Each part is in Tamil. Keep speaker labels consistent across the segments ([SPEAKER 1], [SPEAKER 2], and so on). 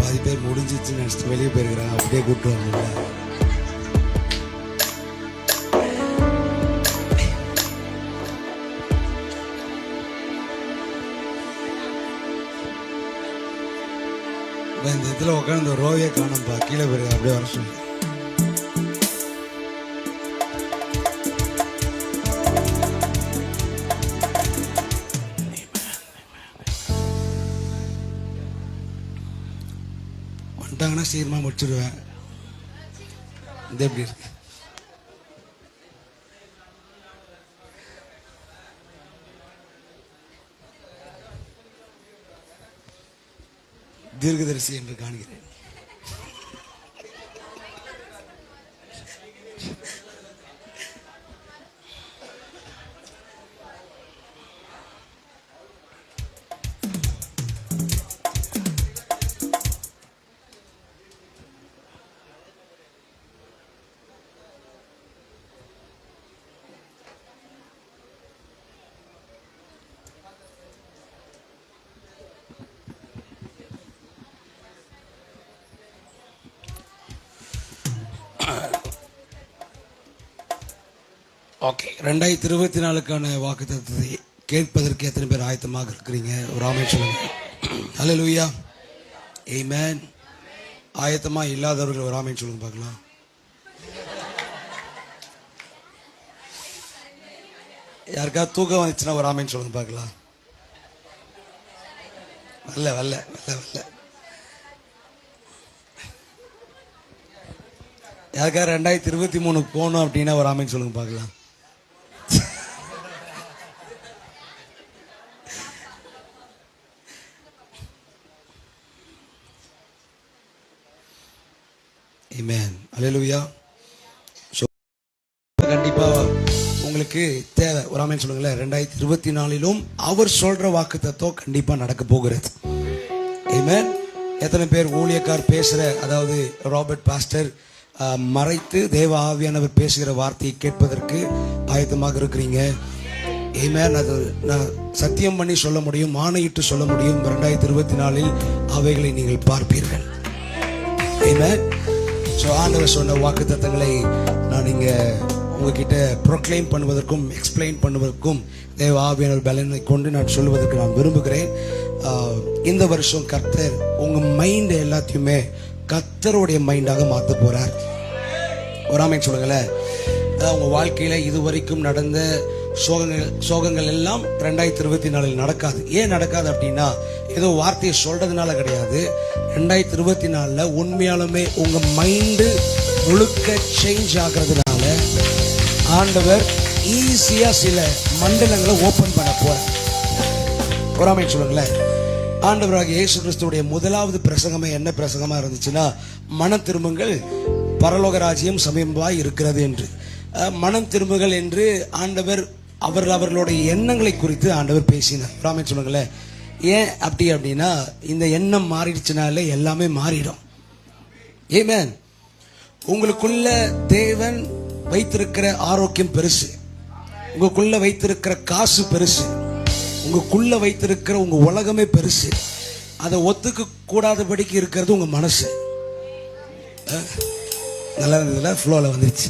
[SPEAKER 1] பாதி பேர் முடிஞ்சிச்சுன்னு நினச்சிட்டு வெளியே போயிருக்கிறாங்க. அப்படியே கூப்பிட்டு வரல. இந்த இதில் உட்காந்து ரோவே காணும்பா, கீழே போயிருக்க அப்படியே வர சொல்லி. வந்துட்டாங்கன்னா சீக்கிரமாக முடிச்சிடுவேன். இது எப்படி இருக்கு? தீர்க்கதரிசி என்று காண்கிறேன். ஓகே, 2024க்கான வாக்குத்தத்தத்தை கேட்பதற்கு எத்தனை பேர் ஆயத்தமாக இருக்கிறீங்க? ஒரு ஆமென் சொல்லுங்க. ஹல்லேலூயா, ஆமென். ஆயத்தமா இல்லாதவர்கள் ஒரு ஆமென் சொல்லுங்க பார்க்கலாம். யாருக்காவது தூக்கம் வந்துச்சுன்னா ஒரு ஆமென் சொல்லுங்க பார்க்கலாம். வரல வரல வரல வரல. யாருக்காவது 2023 போகணும் அப்படின்னா ஒரு ஆமென் சொல்லுங்க பார்க்கலாம். ஆமென், ஹல்லேலூயா. கண்டிப்பா உங்களுக்கு தேவை ஒரு ஆமென் சொல்லுங்களேன். 2024லும் அவர் சொல்ற வாக்குத்தத்தம் கண்டிப்பா நடக்க போகிறது. ஆமென். எத்தனை பேர் ஊழியக்கார் பேசுற, அதாவது ராபர்ட் பாஸ்டர் மறைத்து தேவ ஆவியானவர் பேசுகிற வார்த்தையை கேட்பதற்கு ஆயத்தமாக இருக்கிறீங்க? ஆமென். அது நான் சத்தியம் பண்ணி சொல்ல முடியும், ஆணையிட்டு சொல்ல முடியும். 2024ல் அவைகளை நீங்கள் பார்ப்பீர்கள். ஆமென். ஸோ ஆண்டவர் சொன்ன வாக்குத்தத்தங்களை நான் இங்கே உங்ககிட்ட ப்ரொக்ளைம் பண்ணுவதற்கும் எக்ஸ்பிளைன் பண்ணுவதற்கும் தேவ ஆவியானவர் பலனை கொண்டு நான் சொல்லுவதற்கு நான் விரும்புகிறேன். இந்த வருஷம் கர்த்தர் உங்கள் மைண்ட் எல்லாத்தையுமே கர்த்தருடைய மைண்டாக மாற்ற போகிறார். ஒரு ஆமென் சொல்லுங்களேன். உங்கள் வாழ்க்கையில் இதுவரைக்கும் நடந்த சோகங்கள் எல்லாம் 2024ல் நடக்காது. ஏன் நடக்காது அப்படின்னா, ஏதோ வார்த்தையை சொல்றதுனால கிடையாது. 2024ல் உண்மையாலுமே உங்க மைண்டு முழுக்க சேஞ்ச் ஆகிறதுனால ஆண்டவர் ஈஸியா சில மண்டலங்களை ஓபன் பண்ண போறார். ஒரு ஆமென் சொல்லுங்களேன். ஆண்டவராக இயேசு கிறிஸ்துவுடைய முதலாவது பிரசங்கமே என்ன பிரசங்கமா இருந்துச்சுன்னா, மனம் திரும்புங்கள், பரலோக ராஜ்யம் சமீபமாய் இருக்கிறது என்று. மனம் திரும்புகள் என்று ஆண்டவர் அவர்களுடைய எண்ணங்களை குறித்து ஆண்டவர் பேசினார். ஆமென் சொல்லுங்களேன். ஏன் அப்படி அப்படின்னா, இந்த எண்ணம் மாறிடுச்சுனாலே எல்லாமே மாறிடும். ஆமென். உங்களுக்குள்ள தேவன் வைத்திருக்கிற ஆரோக்கியம் பெருசு, உங்களுக்குள்ள வைத்திருக்கிற காசு பெருசு, உங்களுக்குள்ள வைத்திருக்கிற உங்க உலகமே பெருசு. அதை ஒத்துக்க கூடாதபடிக்கு இருக்கிறது உங்க மனசு. நல்லா இருந்ததுல ஃப்ளோல வந்துருச்சு.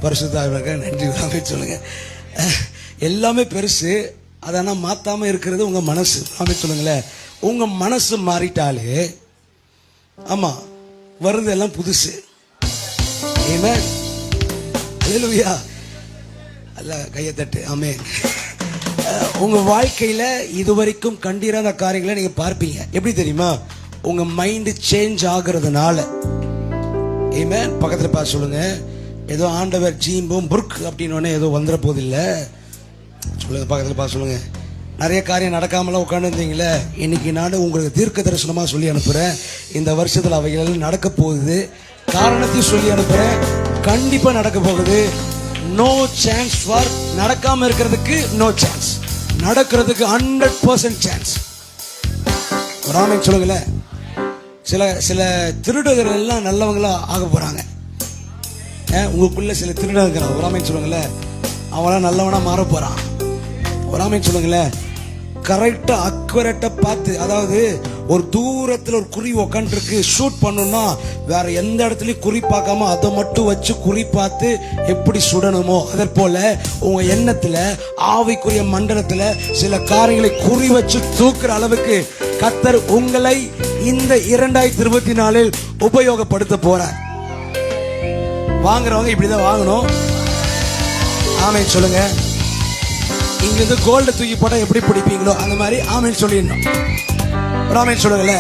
[SPEAKER 1] பரிசுத்த நன்றி. ஆமென் சொல்லுங்க. எல்லாமே பெருசு, அதனால் மாத்தாம இருக்கிறது உங்க மனசு. ஆமென் சொல்லுங்களேன். உங்க மனசு மாறிட்டாலே ஆமா வருது எல்லாம் புதுசு. ஆமென், ஹல்லேலூயா. அல்ல கையை தட்டு. ஆமென். உங்க வாழ்க்கையில இதுவரைக்கும் கண்டிராத காரியங்களை நீங்க பார்ப்பீங்க. எப்படி தெரியுமா? உங்க மைண்ட் சேஞ்ச் ஆகுறதுனால. ஆமென். பக்கத்துல பார்த்து சொல்லுங்க, ஏதோ ஆண்டவர் ஜீம்பும் புர்க் அப்படின்னு ஏதோ வந்துட போதில்லை. சொல்லுங்க, பக்கத்தில் பார்த்து சொல்லுங்க. நிறைய காரியம் நடக்காமலாம் உட்காந்து இருந்தீங்களே, இன்னைக்கு நான் உங்களுக்கு தீர்க்க தரிசனமா சொல்லி அனுப்புறேன். இந்த வருஷத்துல அவைகள் நடக்க போகுது. காரணத்தையும் சொல்லி அனுப்புறேன். கண்டிப்பா நடக்க போகுது. நோ சான்ஸ் ஃபார் நடக்காம இருக்கிறதுக்கு, நோ சான்ஸ். நடக்கிறதுக்கு 100% சான்ஸ். ஒரு ஆமென் சொல்லுங்களேன். சில திருடர்கள் எல்லாம் நல்லவங்களா ஆக போறாங்க. உங்களுக்குள்ள சில திருடர்கள், ஒரு ஆமென் சொல்லுங்களேன், அவன் நல்லவனா மாற போறான். ஒரு ஆமென் சொல்லுங்களேன். கரெக்டா அக்யூரேட்டா பார்த்து, அதாவது ஒரு தூரத்துல ஒரு குறி உக்காந்துருக்கு, ஷூட் பண்ணணும்னா வேற எந்த இடத்துலயும் குறி பார்க்காம அதை மட்டும் வச்சு குறி பார்த்து எப்படி சுடணுமோ அதே போல உங்க எண்ணத்துல ஆவிக்குரிய மண்டலத்துல சில காரியங்களை குறி வச்சு தூக்குற அளவுக்கு கர்த்தர் உங்களை இந்த 2024 உபயோகப்படுத்த போறார். வாங்குறவங்க இப்படிதான் வாங்கணும். ஆமென் சொல்லுங்க. இங்கிருந்து கோல்டு தூக்கி போட்டா எப்படி பிடிப்பீங்களோ அந்த மாதிரி ஆமென் சொல்லிடணும். ஆமென் சொல்லுங்கள.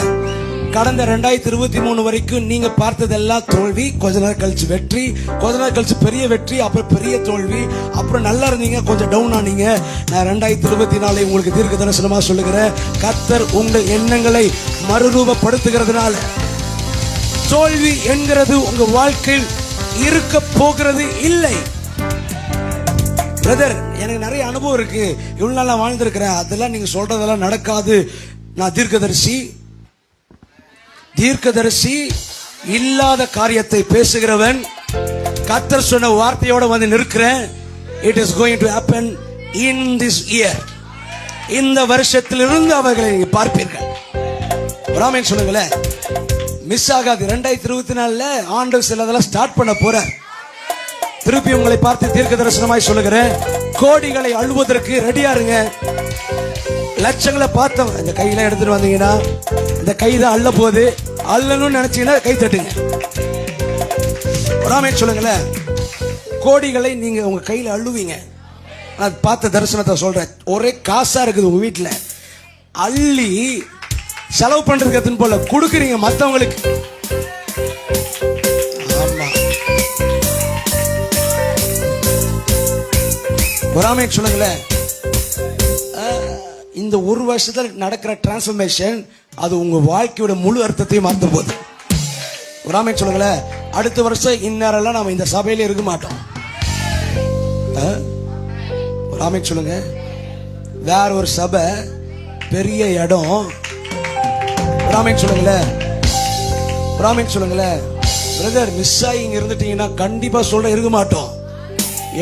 [SPEAKER 1] கடந்த 2023 வரைக்கும் நீங்க பார்த்ததெல்லாம் தோல்வி, கொஞ்ச நேரம் கழிச்சு வெற்றி, கொஞ்ச நேரம் கழிச்சு பெரிய வெற்றி, அப்புறம் பெரிய தோல்வி, அப்புறம் நல்லா இருந்தீங்க, கொஞ்சம் டவுன் ஆனீங்க. நான் 2024 உங்களுக்கு தீர்க்க தரிசனமா சொல்லுகிறேன், கர்த்தர் உங்கள் எண்ணங்களை மறுரூபப்படுத்துகிறதுனால தோல்வி என்கிறது உங்க வாழ்க்கையில் இருக்க போகிறது இல்லை. பிரதர், எனக்கு நிறைய அனுபவம் இருக்கு, இவ்வளவு நாள் நான் வாழ்ந்திருக்கிறேன், அதெல்லாம் நீங்க சொல்றதெல்லாம் நடக்காது. நான் தீர்க்கதரிசி இல்லாத காரியத்தை பேசுகிறவன். கர்த்தர் சொன்ன வார்த்தையோட வந்து நிற்கிறேன். It is going to happen in this year. இந்த வருஷத்திலிருந்து அவர்களை நீங்க பார்ப்பீர்கள். ஆமென் சொல்லுங்களேன். மிஸ் ஆகாது. 2024 ஆண்டவர் சிலதெல்லாம் ஸ்டார்ட் பண்ண போறார். திருப்பி உங்களை பார்த்து தீர்க்க தரிசனமாய் சொல்லுகிறேன், கோடிகளை அள்ளுவதற்கு ரெடியா இருங்க. லட்சங்களை பார்த்தவங்க இந்த கையில எடுத்துட்டு வந்தீங்கன்னா இந்த கை தான் அள்ள போகுது. அள்ளணும்னு நினைச்சீங்கன்னா கை தட்டுங்க. ஆமென் சொல்லுங்களேன். கோடிகளை நீங்க உங்க கையில அள்ளுவீங்க. நான் பார்த்த தரிசனத்தை சொல்றேன். ஒரே காசா இருக்குது உங்க வீட்டுல, அள்ளி செலவு பண்றதுக்கு போல கொடுக்குறீங்க மத்தவங்களுக்கு. ஆமா, ஆமென் சொல்லுங்களேன். இந்த ஒரு வருஷத்துல நடக்கிற டிரான்ஸ்ஃபர்மேஷன் அது உங்க வாழ்க்கையோட முழு அர்த்தத்தையும் மாற்ற போகுது. ஆமென் சொல்லுங்களேன். அடுத்த வருஷம் இந்நேரம் நாம இந்த சபையில இருக்க மாட்டோம். ஆமென் சொல்லுங்க. வேற ஒரு சபை, பெரிய இடம். ஆமென் சொல்லுங்களேன். ஆமென் சொல்லுங்களேன். பிரதர், மிஸ் ஆகி இங்க இருந்துட்டீங்கன்னா கண்டிப்பா சொல்ற இருக்க மாட்டோம்.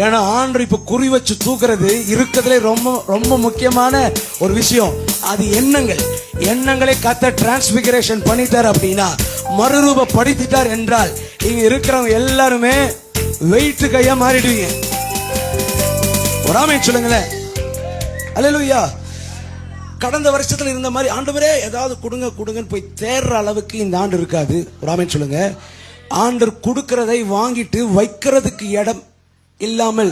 [SPEAKER 1] ஏன்னா ஆண்டு இப்ப குறி வச்சு தூக்குறது இருக்கிறதுல ரொம்ப ரொம்ப முக்கியமான ஒரு விஷயம். அது எண்ணங்களை கத்த டிரான்ஸ்பிகரேஷன் பண்ணிட்டார் அப்படின்னா, மறுரூபப்படுத்திட்டார் என்றால் இங்க இருக்கிறவங்க எல்லாருமே வெயிட் கையா மாறிடுவீங்க. ஆமென் சொல்லுங்களேன். அல்லேலூயா. கடந்த வருஷத்துல இருந்த மாதிரி ஆண்டவரே ஏதாவது கொடுங்கன்னு போய் தேடுற அளவுக்கு இந்த ஆண்டு இருக்காது. ஆமென் சொல்லுங்க. ஆண்டவர் கொடுக்கிறதை வாங்கிட்டு வைக்கிறதுக்கு இடம் இல்லாமல்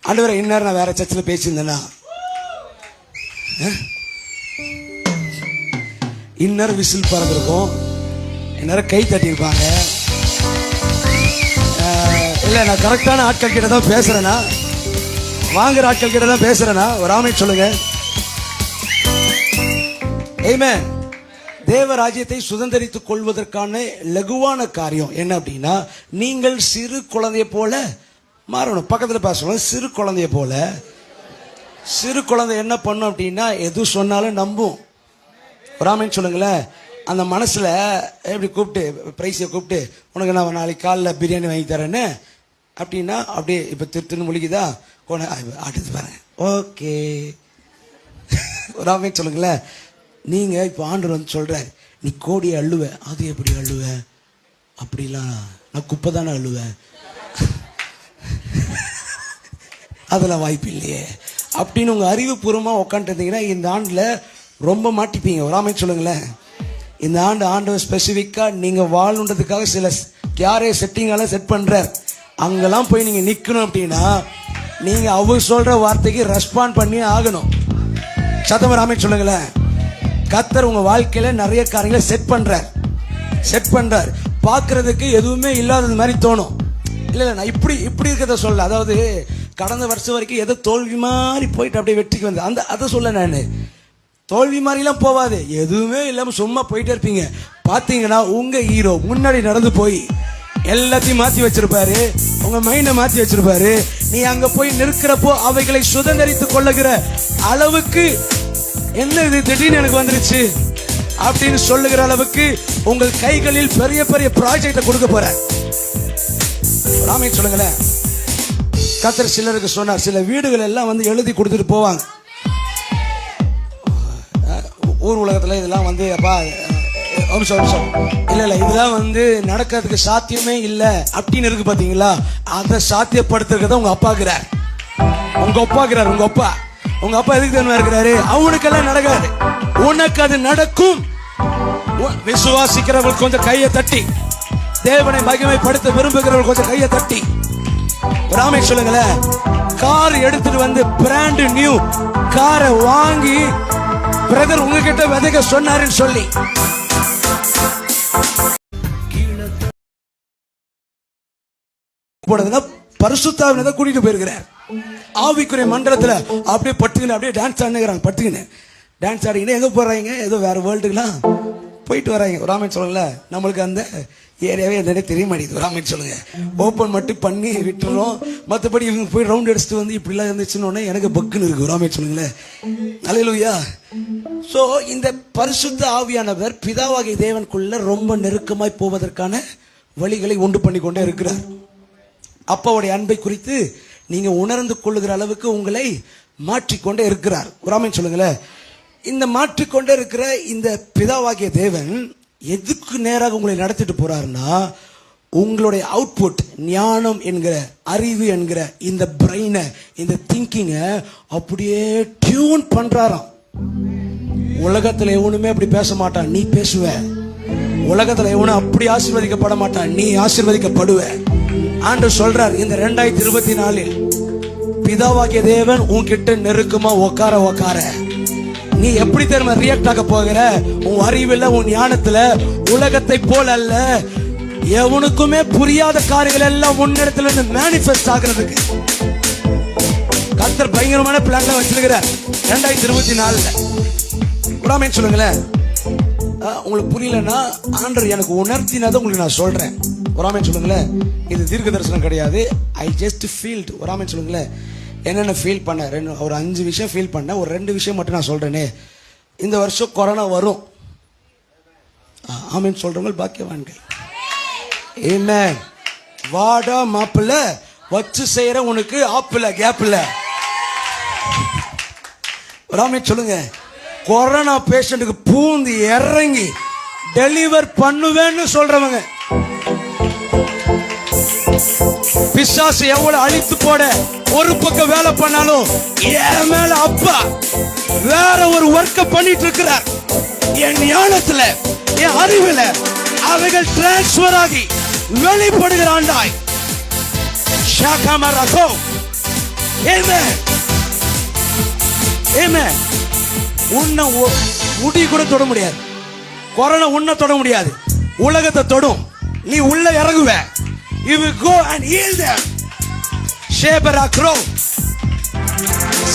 [SPEAKER 1] ஆண்டவரே இந்நேரம் நான் வேற சர்ச்சில் பேசியிருந்தேன்னா இந்நேரம் விசில் பறந்துருக்கும், இந்நேரம் கை தட்டியிருப்பாங்க. இல்ல, நான் கரெக்டான ஆட்கள் கிட்ட தான் பேசுறேனா, வாங்குற ஆட்கள் கிட்ட தான் பேசுறேனா? ஒரு ஆமென் சொல்லுங்க. ஆமென். தேவராஜ்யத்தை சுதந்திரித்துக் கொள்வதற்கான லகுவான காரியம் என்ன அப்படின்னா, நீங்கள் சிறு குழந்தைய போல மாறணும். பக்கத்துல பேசணும். சிறு குழந்தைய போல. சிறு குழந்தை என்ன பண்ணும் அப்படின்னா, எது சொன்னாலும் நம்பும். ஆமென் சொல்லுங்களேன். அந்த மனசுல எப்படி கூப்பிட்டு பிரைஸை கூப்பிட்டு, உனக்கு நான் நாளைக்கு காலைல பிரியாணி வாங்கி தரேன்னு அப்படின்னா அப்படியே இப்ப திருத்துன்னு முழிக்குதா, அடுத்து பாருங்க, ஓகே. ஆமென் சொல்லுங்களேன். நீங்க இப்ப ஆண்டவர் வந்து சொல்ற, நீ கோடியை அள்ளுவ, அது எப்படி அள்ளுவ? அப்படிலாம் நான் குப்பை தானே அள்ளுவேன், அதெல்லாம் வாய்ப்பு இல்லையே அப்படின்னு உங்க அறிவுபூர்வமா உட்காந்துருந்தீங்கன்னா இந்த ஆண்டுல ரொம்ப மாட்டிப்பீங்க. ஆமென் சொல்லுங்களேன். இந்த ஆண்டு ஆண்டவர் ஸ்பெசிபிக்கா நீங்க வாழணுன்றதுக்காக சில யாரே செட்டிங்கால செட் பண்றார். அங்கெல்லாம் போய் நீங்க நிக்கணும் அப்படின்னா நீங்க அவர் சொல்ற வார்த்தைக்கு ரெஸ்பாண்ட் பண்ணி ஆகணும். சத்தமா ஆமென் சொல்லுங்களேன். கர்த்தர் உங்க வாழ்க்கையில நிறைய காரியங்களை செட் பண்றார். பார்க்கிறதுக்கு எதுவுமே இல்லாதது மாதிரி தோணும். இல்ல நான் இப்படி இருக்கிறத சொல்ல, அதாவது கடந்த வருஷம் வரைக்கும் ஏதோ தோல்வி மாதிரி போயிட்டு அப்படியே வெற்றிக்கு வந்து அதை சொல்ல. நான் தோல்வி மாதிரிலாம் போவாது, எதுவுமே இல்லாம சும்மா போயிட்டே இருப்பீங்க. பாத்தீங்கன்னா உங்க ஹீரோ முன்னாடி நடந்து போய் எல்லாத்தையும் மாத்தி வச்சிருப்பாரு, உங்க மைண்ட மாத்தி வச்சிருப்பாரு. நீ அங்க போய் நிற்கிறப்போ அவைகளை சுதந்திரித்துக் கொள்ளுகிற அளவுக்கு என்ன இது திடீர்னு எனக்கு வந்துருச்சு அப்படின்னு சொல்லுகிற அளவுக்கு உங்கள் கைகளில் பெரிய பெரிய ப்ராஜெக்ட கொடுக்க போற. ஆமென் சொல்லுங்களேன். கர்த்தர் சிலருக்கு சொன்னார், சில வீடுகள் எல்லாம் வந்து எழுதி கொடுத்துட்டு போவாங்க. ஊர் உலகத்துல இதெல்லாம் வந்து அப்பா இல்ல இதெல்லாம் வந்து நடக்கிறதுக்கு சாத்தியமே இல்ல அப்படின்னு இருக்கு பாத்தீங்களா? அதை சாத்தியப்படுத்துறத உங்க அப்பாக்குறார். உங்க அப்பா எதுக்கு தெரியுமா இருக்கிறாரு? அவனுக்கெல்லாம் நடக்காது, உனக்கு அது நடக்கும். விசுவாசிக்கிறவர்கள் கொஞ்சம் கையை தட்டி, தேவனை மகிமைப்படுத்த விரும்புகிறவர்கள் கொஞ்சம் கையை தட்டி ராமே சொல்லுங்களேன். கார் எடுத்துட்டு வந்து பிராண்ட் நியூ காரை வாங்கி பிரதர் உங்ககிட்ட விதைக்க சொன்னாருன்னு சொல்லி பரிசுத்தாவினை கூட்டிட்டு போயிருக்கிறார். ஆவிக்குரிய மண்டலத்துல அப்படியே பட்டுக்கின்னு அப்படியே டான்ஸ் ஆடுங்கிறாங்க. பட்டுக்கின்னு டான்ஸ் ஆடிக்கின்னு எங்க போறாங்க? ஏதோ வேற வேர்ல்டுக்குலாம் போயிட்டு வராங்க. ராமன் சொல்லுங்கள, நம்மளுக்கு அந்த ஏரியாவே எந்த தெரிய மாட்டேங்குது. ராமன் சொல்லுங்க, ஓப்பன் மட்டும் பண்ணி விட்டுறோம். மற்றபடி இவங்க போய் ரவுண்ட் அடிச்சுட்டு வந்து இப்படிலாம் இருந்துச்சுன்னு எனக்கு பக்குன்னு இருக்கு. ராமன் சொல்லுங்களேன். அல்லேலூயா. சோ இந்த பரிசுத்த ஆவியானவர் பிதாவாகிய தேவனுக்குள்ள ரொம்ப நெருக்கமாய் போவதற்கான வழிகளை உண்டு பண்ணி கொண்டே இருக்கிறார். அப்பாவுடைய அன்பை குறித்து நீங்க உணர்ந்து கொள்ளுகிற அளவுக்கு உங்களை மாற்றிக்கொண்டே இருக்கிறார். ராமன் சொல்லுங்களேன். இந்த மாற்றிக்கொண்டே இருக்கிற இந்த பிதாவாகிய தேவன் எதுக்கு நேராக உங்களை நடத்திட்டு போறாருன்னா, உங்களுடைய அவுட்புட் ஞானம் என்கிற அறிவு என்கிற இந்த பிரெயினை, இந்த திங்கிங்க அப்படியே டியூன் பண்றாராம். உலகத்துல எவனுமே அப்படி பேச மாட்டான், நீ பேசுவ. உலகத்துல எவனும் அப்படி ஆசீர்வதிக்கப்பட மாட்டான், நீ ஆசீர்வதிக்கப்படுவ. ஆண்டவர் சொல்றார், இந்த 2024 பிதாவாகிய தேவன் உன்கிட்ட நெருக்கமா உக்கார நீ எப்படி தெரியுமா ரியாக்ட் ஆக போகிற? உன் அறிவுல, உன் ஞானத்துல உலகத்தை போல அல்ல, எவனுக்குமே புரியாத காரியங்கள் எல்லாம் முன்னெடுத்துல இருந்து மேனிஃபெஸ்ட் ஆகிறதுக்கு கர்த்தர் பயங்கரமான பிளான் வச்சிருக்கிறார் 2024. கூடாமேன்னு சொல்லுங்களேன். உங்களுக்கு புரியலன்னா ஆண்டவர் எனக்கு உணர்த்தினதை உங்களுக்கு நான் சொல்றேன். ஒராமேன்னு சொல்லுங்களேன். இது தீர்க்க தரிசனம் கிடையாது. I just field. ஒராமேன்னு சொல்லுங்களேன். என்னென்ன ஃபீல் பண்ண ஒரு 5 விஷயம் ஃபீல் பண்ண, ஒரு 2 விஷயம் மட்டும் நான் சொல்றேனே. இந்த வருஷம் கொரோனா வரும். ஆமேன்னு சொல்றவங்க பாக்கியவான்கள். என்ன வாடா மாப்பிள்ள வச்சு செய்யற உனக்கு ஆப்பிள கேப்ல. ஒராமேன்னு சொல்லுங்க. கொரோனா பேஷண்ட்டுக்கு பூந்து இறங்கி டெலிவர் பண்ணுவேன்னு சொல்றவங்க, பிசாசு எவ்வளவு அழித்து போட ஒரு பக்கம் வேலை பண்ணாலும் என் மேல அப்பா வேற ஒரு ஒர்க்க பண்ணிட்டு இருக்கிறார். என் ஞானத்துல, என் அறிவுல அவைகள் டிரான்ஸ்பர் ஆகி வெளிப்படுகிறாண்டாய். ஷாகாமராகோ. ஆமென். ஆமென். உன்னை முடி கூட தொட முடியாது. கொரோனா உன்னை தொட முடியாது, உலகத்தை தொடும். நீ உள்ள இறங்குவ. You will go and heal them. Shebara crow.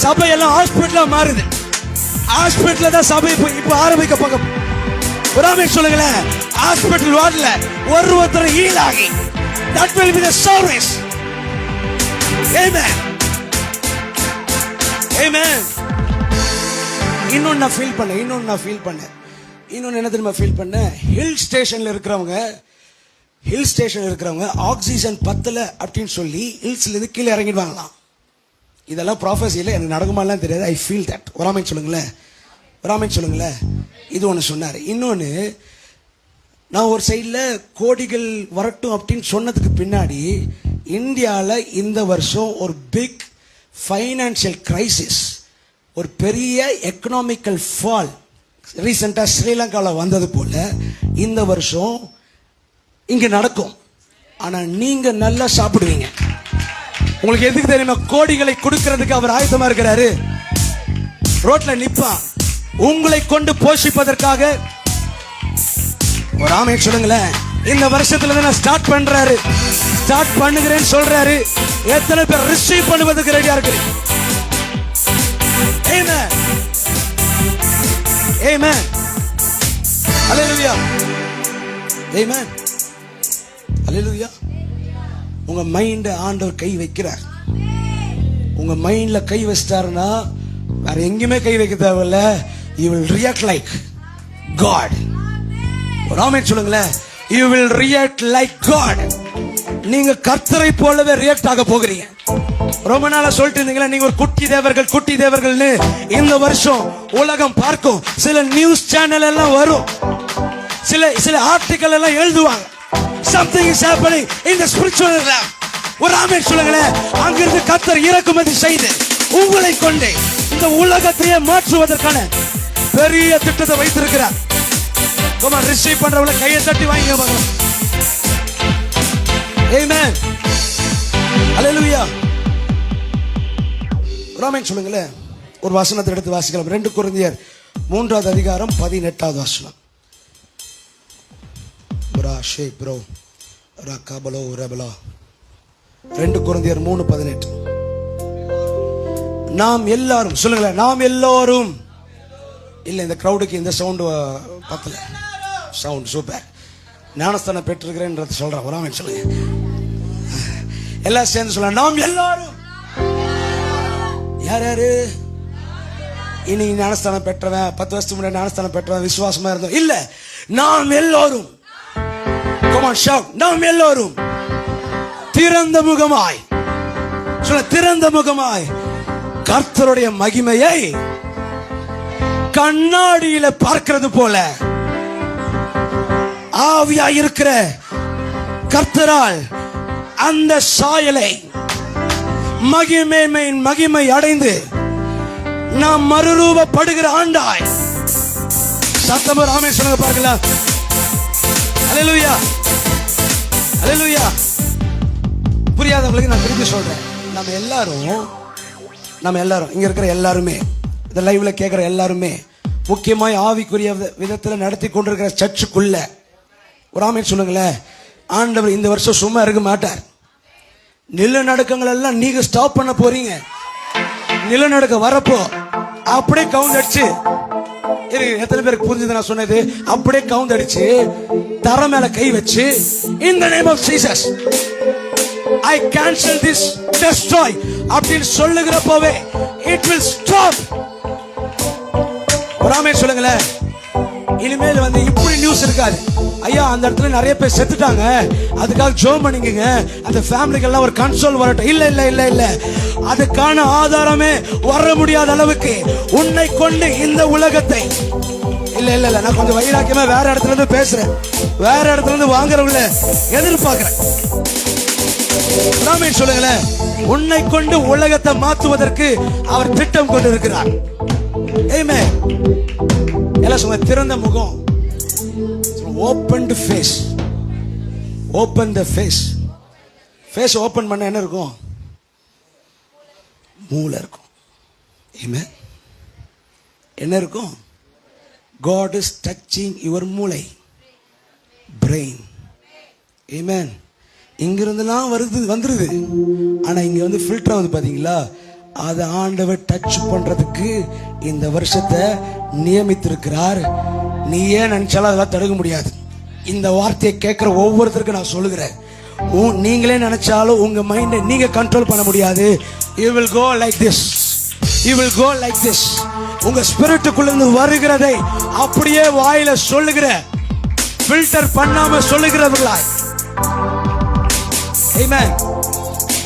[SPEAKER 1] சபையெல்லாம் ஹாஸ்பிட்டலா மாறுது. ஹாஸ்பிட்டல்ல தான் சபை இப்ப ஆரம்பிக்க போக. புராமே சொல்லுங்களேன். ஹாஸ்பிட்டல் வார்டுல ஒருத்தர் ஹீல் ஆகி, that will be the service. Amen. Amen. இன்னொன்னு நான் ஃபீல் பண்ணேன். இன்னொன்னு என்ன தெரியுமா ஃபீல் பண்ணேன்? ஹில் ஸ்டேஷன்ல இருக்கிறவங்க ஆக்சிஜன் பத்தல அப்படின்னு சொல்லி ஹில்ஸ்ல இருந்து கீழே இறங்கிடுவாங்களாம். இதெல்லாம் ப்ராஃபஸியில் எனக்கு நடக்குமாலாம் தெரியாது. I feel that. ஒராமேன்னு சொல்லுங்களேன். இது ஒன்று சொன்னார். இன்னொன்று, நான் ஒரு சைடில் கோடிகள் வரட்டும் அப்படின்னு சொன்னதுக்கு பின்னாடி இந்தியாவில் இந்த வருஷம் ஒரு பிக் ஃபைனான்சியல் கிரைசிஸ், ஒரு பெரிய எக்கனாமிக்கல் ஃபால் ரீசெண்டாக ஸ்ரீலங்காவில் வந்தது போல இந்த வருஷம் இங்க நடக்கும். ஆனா நீங்க நல்லா சாப்பிடுவீங்க. உங்களுக்கு எதுக்கு தெரியுமா? கோடிகளை கொடுக்கிறதுக்கு அவர் ஆயத்தமா இருக்கிறாரு. ரோட்ல நிப்பான் உங்களை கொண்டு போஷிப்பதற்காக. ஒரு ஆமை சொல்லுங்களேன். இந்த வருஷத்துல இருந்து நான் ஸ்டார்ட் பண்ணுகிறேன்னு சொல்றாரு. எத்தனை பேர் ரிசீவ் பண்ணுவதற்கு ரெடியா இருக்கு? ஆமென். ஆமென். ஹல்லேலூயா. ஆமென். அல்லேலூயா. உங்க மைண்ட ஆண்டவர் கை வைக்கிறார். உங்க மைண்ட்ல கை வச்சிட்டாருன்னா வேற எங்கேயுமே கை வைக்க தேவையில்ல. You will react like God. ஒரு ஆமென் சொல்லுங்களேன். You will react like God. நீங்க கர்த்தரை போலவே ரியாக்ட் ஆக போகிறீங்க. ரொம்ப நாளா சொல்லிட்டு இருந்தீங்களா நீங்க ஒரு குட்டி தேவர்கள்னு. இந்த வருஷம் உலகம் பார்க்கும். சில நியூஸ் சேனல் எல்லாம் வரும், சில ஆர்டிகல் எல்லாம் எழுதுவாங்க. something is happening in the spiritual realm. ஒரு ஆமென் சொல்லுங்களேன். அங்கிருந்து கர்த்தர் இறக்குமதி செய்து உங்களை கொண்டு இந்த உலகத்தையே மாற்றுவதற்கான பெரிய திட்டத்தை வைத்திருக்கிறார். come on, ரிசீவ் பண்றவங்கள கையை தட்டி வாங்கிங்க பாருங்க. ஆமென், ஹalleluya. ஆமென் சொல்லுங்களேன். ஒரு வசனத்தை எடுத்து வாசிக்கலாம். 2 கொரிந்தியர் 3வது அதிகாரம் 18வது வசனம். ப்ராஷே ப்ரோ ரகபலோ ரபலா. 2 கொரிந்தியர் 3:18. நாம் எல்லாரும் சொல்லுங்களேன். நாம் எல்லாரும் இல்ல, இந்த கிரௌடுக்கு இந்த சவுண்ட் பத்தல. Sound super. ஞானஸ்தானம் பெற்றிருக்கிறேன் சொல்றேன். ஒரு ஆமென் சொல்லுங்க. எல்லாம் சேர்ந்து சொல்ல. நாம் எல்லாரும். யாரு இனி ஞானஸ்தானம் பெற்றவன், 10 வருஷத்துக்கு முன்னாடி ஞானஸ்தானம் பெற்றவன், விசுவாசமா இருந்தோம் இல்ல. நாம் எல்லாரும். come on shout. நாம் எல்லாரும் திறந்த முகமாய் சொல்ல. திறந்த முகமாய் கர்த்தருடைய மகிமையை கண்ணாடியில பார்க்கிறது போல ஆவியாய் இருக்கிற கர்த்தரால் அந்த சாயலை மகிமை அடைந்து நாம் மறுரூபப்படுகிற ஆண்டாய். சத்தமா ஆமென் சொல்லுங்க பார்க்கலாம். ஹalleluya, ஹalleluya. புரியாதவங்களுக்கு நான் திருப்பி சொல்றேன். நம்ம எல்லாரும் இங்க இருக்கிற எல்லாருமே, இந்த லைவ்ல கேட்கிற எல்லாருமே, முக்கியமாய் ஆவிக்குரிய விதத்துல நடத்தி கொண்டிருக்கிற சர்ச்சுக்குள்ள ஒரு ஆமென் சொல்லுங்களேன். ஆண்டவர் இந்த வருஷம் சும்மா இருக்க மாட்டார். நிலநடுக்கங்கள் எல்லாம் நீங்க ஸ்டாப் பண்ண போறீங்க. நிலநடுக்க வரப்போ அப்படியே கவுண்ட் அடிச்சு, எத்தனை பேருக்கு புரிஞ்சது நான் சொன்னது? அப்படியே கவுண்ட் அடிச்சு தர மேல கை வச்சு in the name of Jesus I cancel this, destroy அப்படின்னு சொல்லுகிறப்பவே it will stop. ஒரு ஆமென் சொல்லுங்களேன். இனிமேல் இப்படி நியூஸ் இருக்காது. ஐயா அந்த இடத்துல நிறைய பேர் செத்துட்டாங்க, அதுக்காக ஜெபம் பண்ணிக்கங்க, அந்த ஃபேமிலிக்கு எல்லாம் ஒரு கன்சோல் வரட்டும். இல்ல இல்ல இல்ல இல்ல, அதுக்கான ஆதாரமே வர முடியாத அளவுக்கு உன்னை கொண்டு இந்த உலகத்தை இல்ல இல்ல இல்ல. நான் கொஞ்சம் வைராக்கியமா வேற இடத்துல இருந்து பேசுறேன். வேற இடத்துல இருந்து வாங்குறவங்கள எதிர்பார்க்கிறேன். ஆமென் சொல்லுங்களேன். உன்னை கொண்டு உலகத்தை மாற்றுவதற்கு அவர் திட்டம் கொண்டு இருக்கிறார். ஆமென். எல்லாம் சொல்லுங்க. திறந்த முகம். open the face. open the face. face open பண்ண என்ன இருக்கும்? மூளை இருக்கும். ஆமென். என்ன இருக்கும்? God is touching your மூளை, brain. ஆமென். இங்க இருந்தெல்லாம் வந்துருது. ஆனா இங்க ஃபில்டர் வந்து பாத்தீங்களா? அதை ஆண்டவர் டச் பண்றதுக்கு இந்த வருஷத்தை நியமித்திருக்கிறார். நீ ஏன் நினைச்சாலும் அதெல்லாம் தடுக்க முடியாது. இந்த வார்த்தையை கேட்கிற ஒவ்வொருத்தருக்கும் நான் சொல்லுகிறேன், நீங்களே நினைச்சாலும் உங்க மைண்டை நீங்க கண்ட்ரோல் பண்ண முடியாது. you will go like this, you will go like this. உங்க ஸ்பிரிட்டுக்குள்ள இருந்து வருகிறதை அப்படியே வாயில சொல்லுகிற, ஃபில்டர் பண்ணாம சொல்லுகிறவர்களாய். ஆமென்.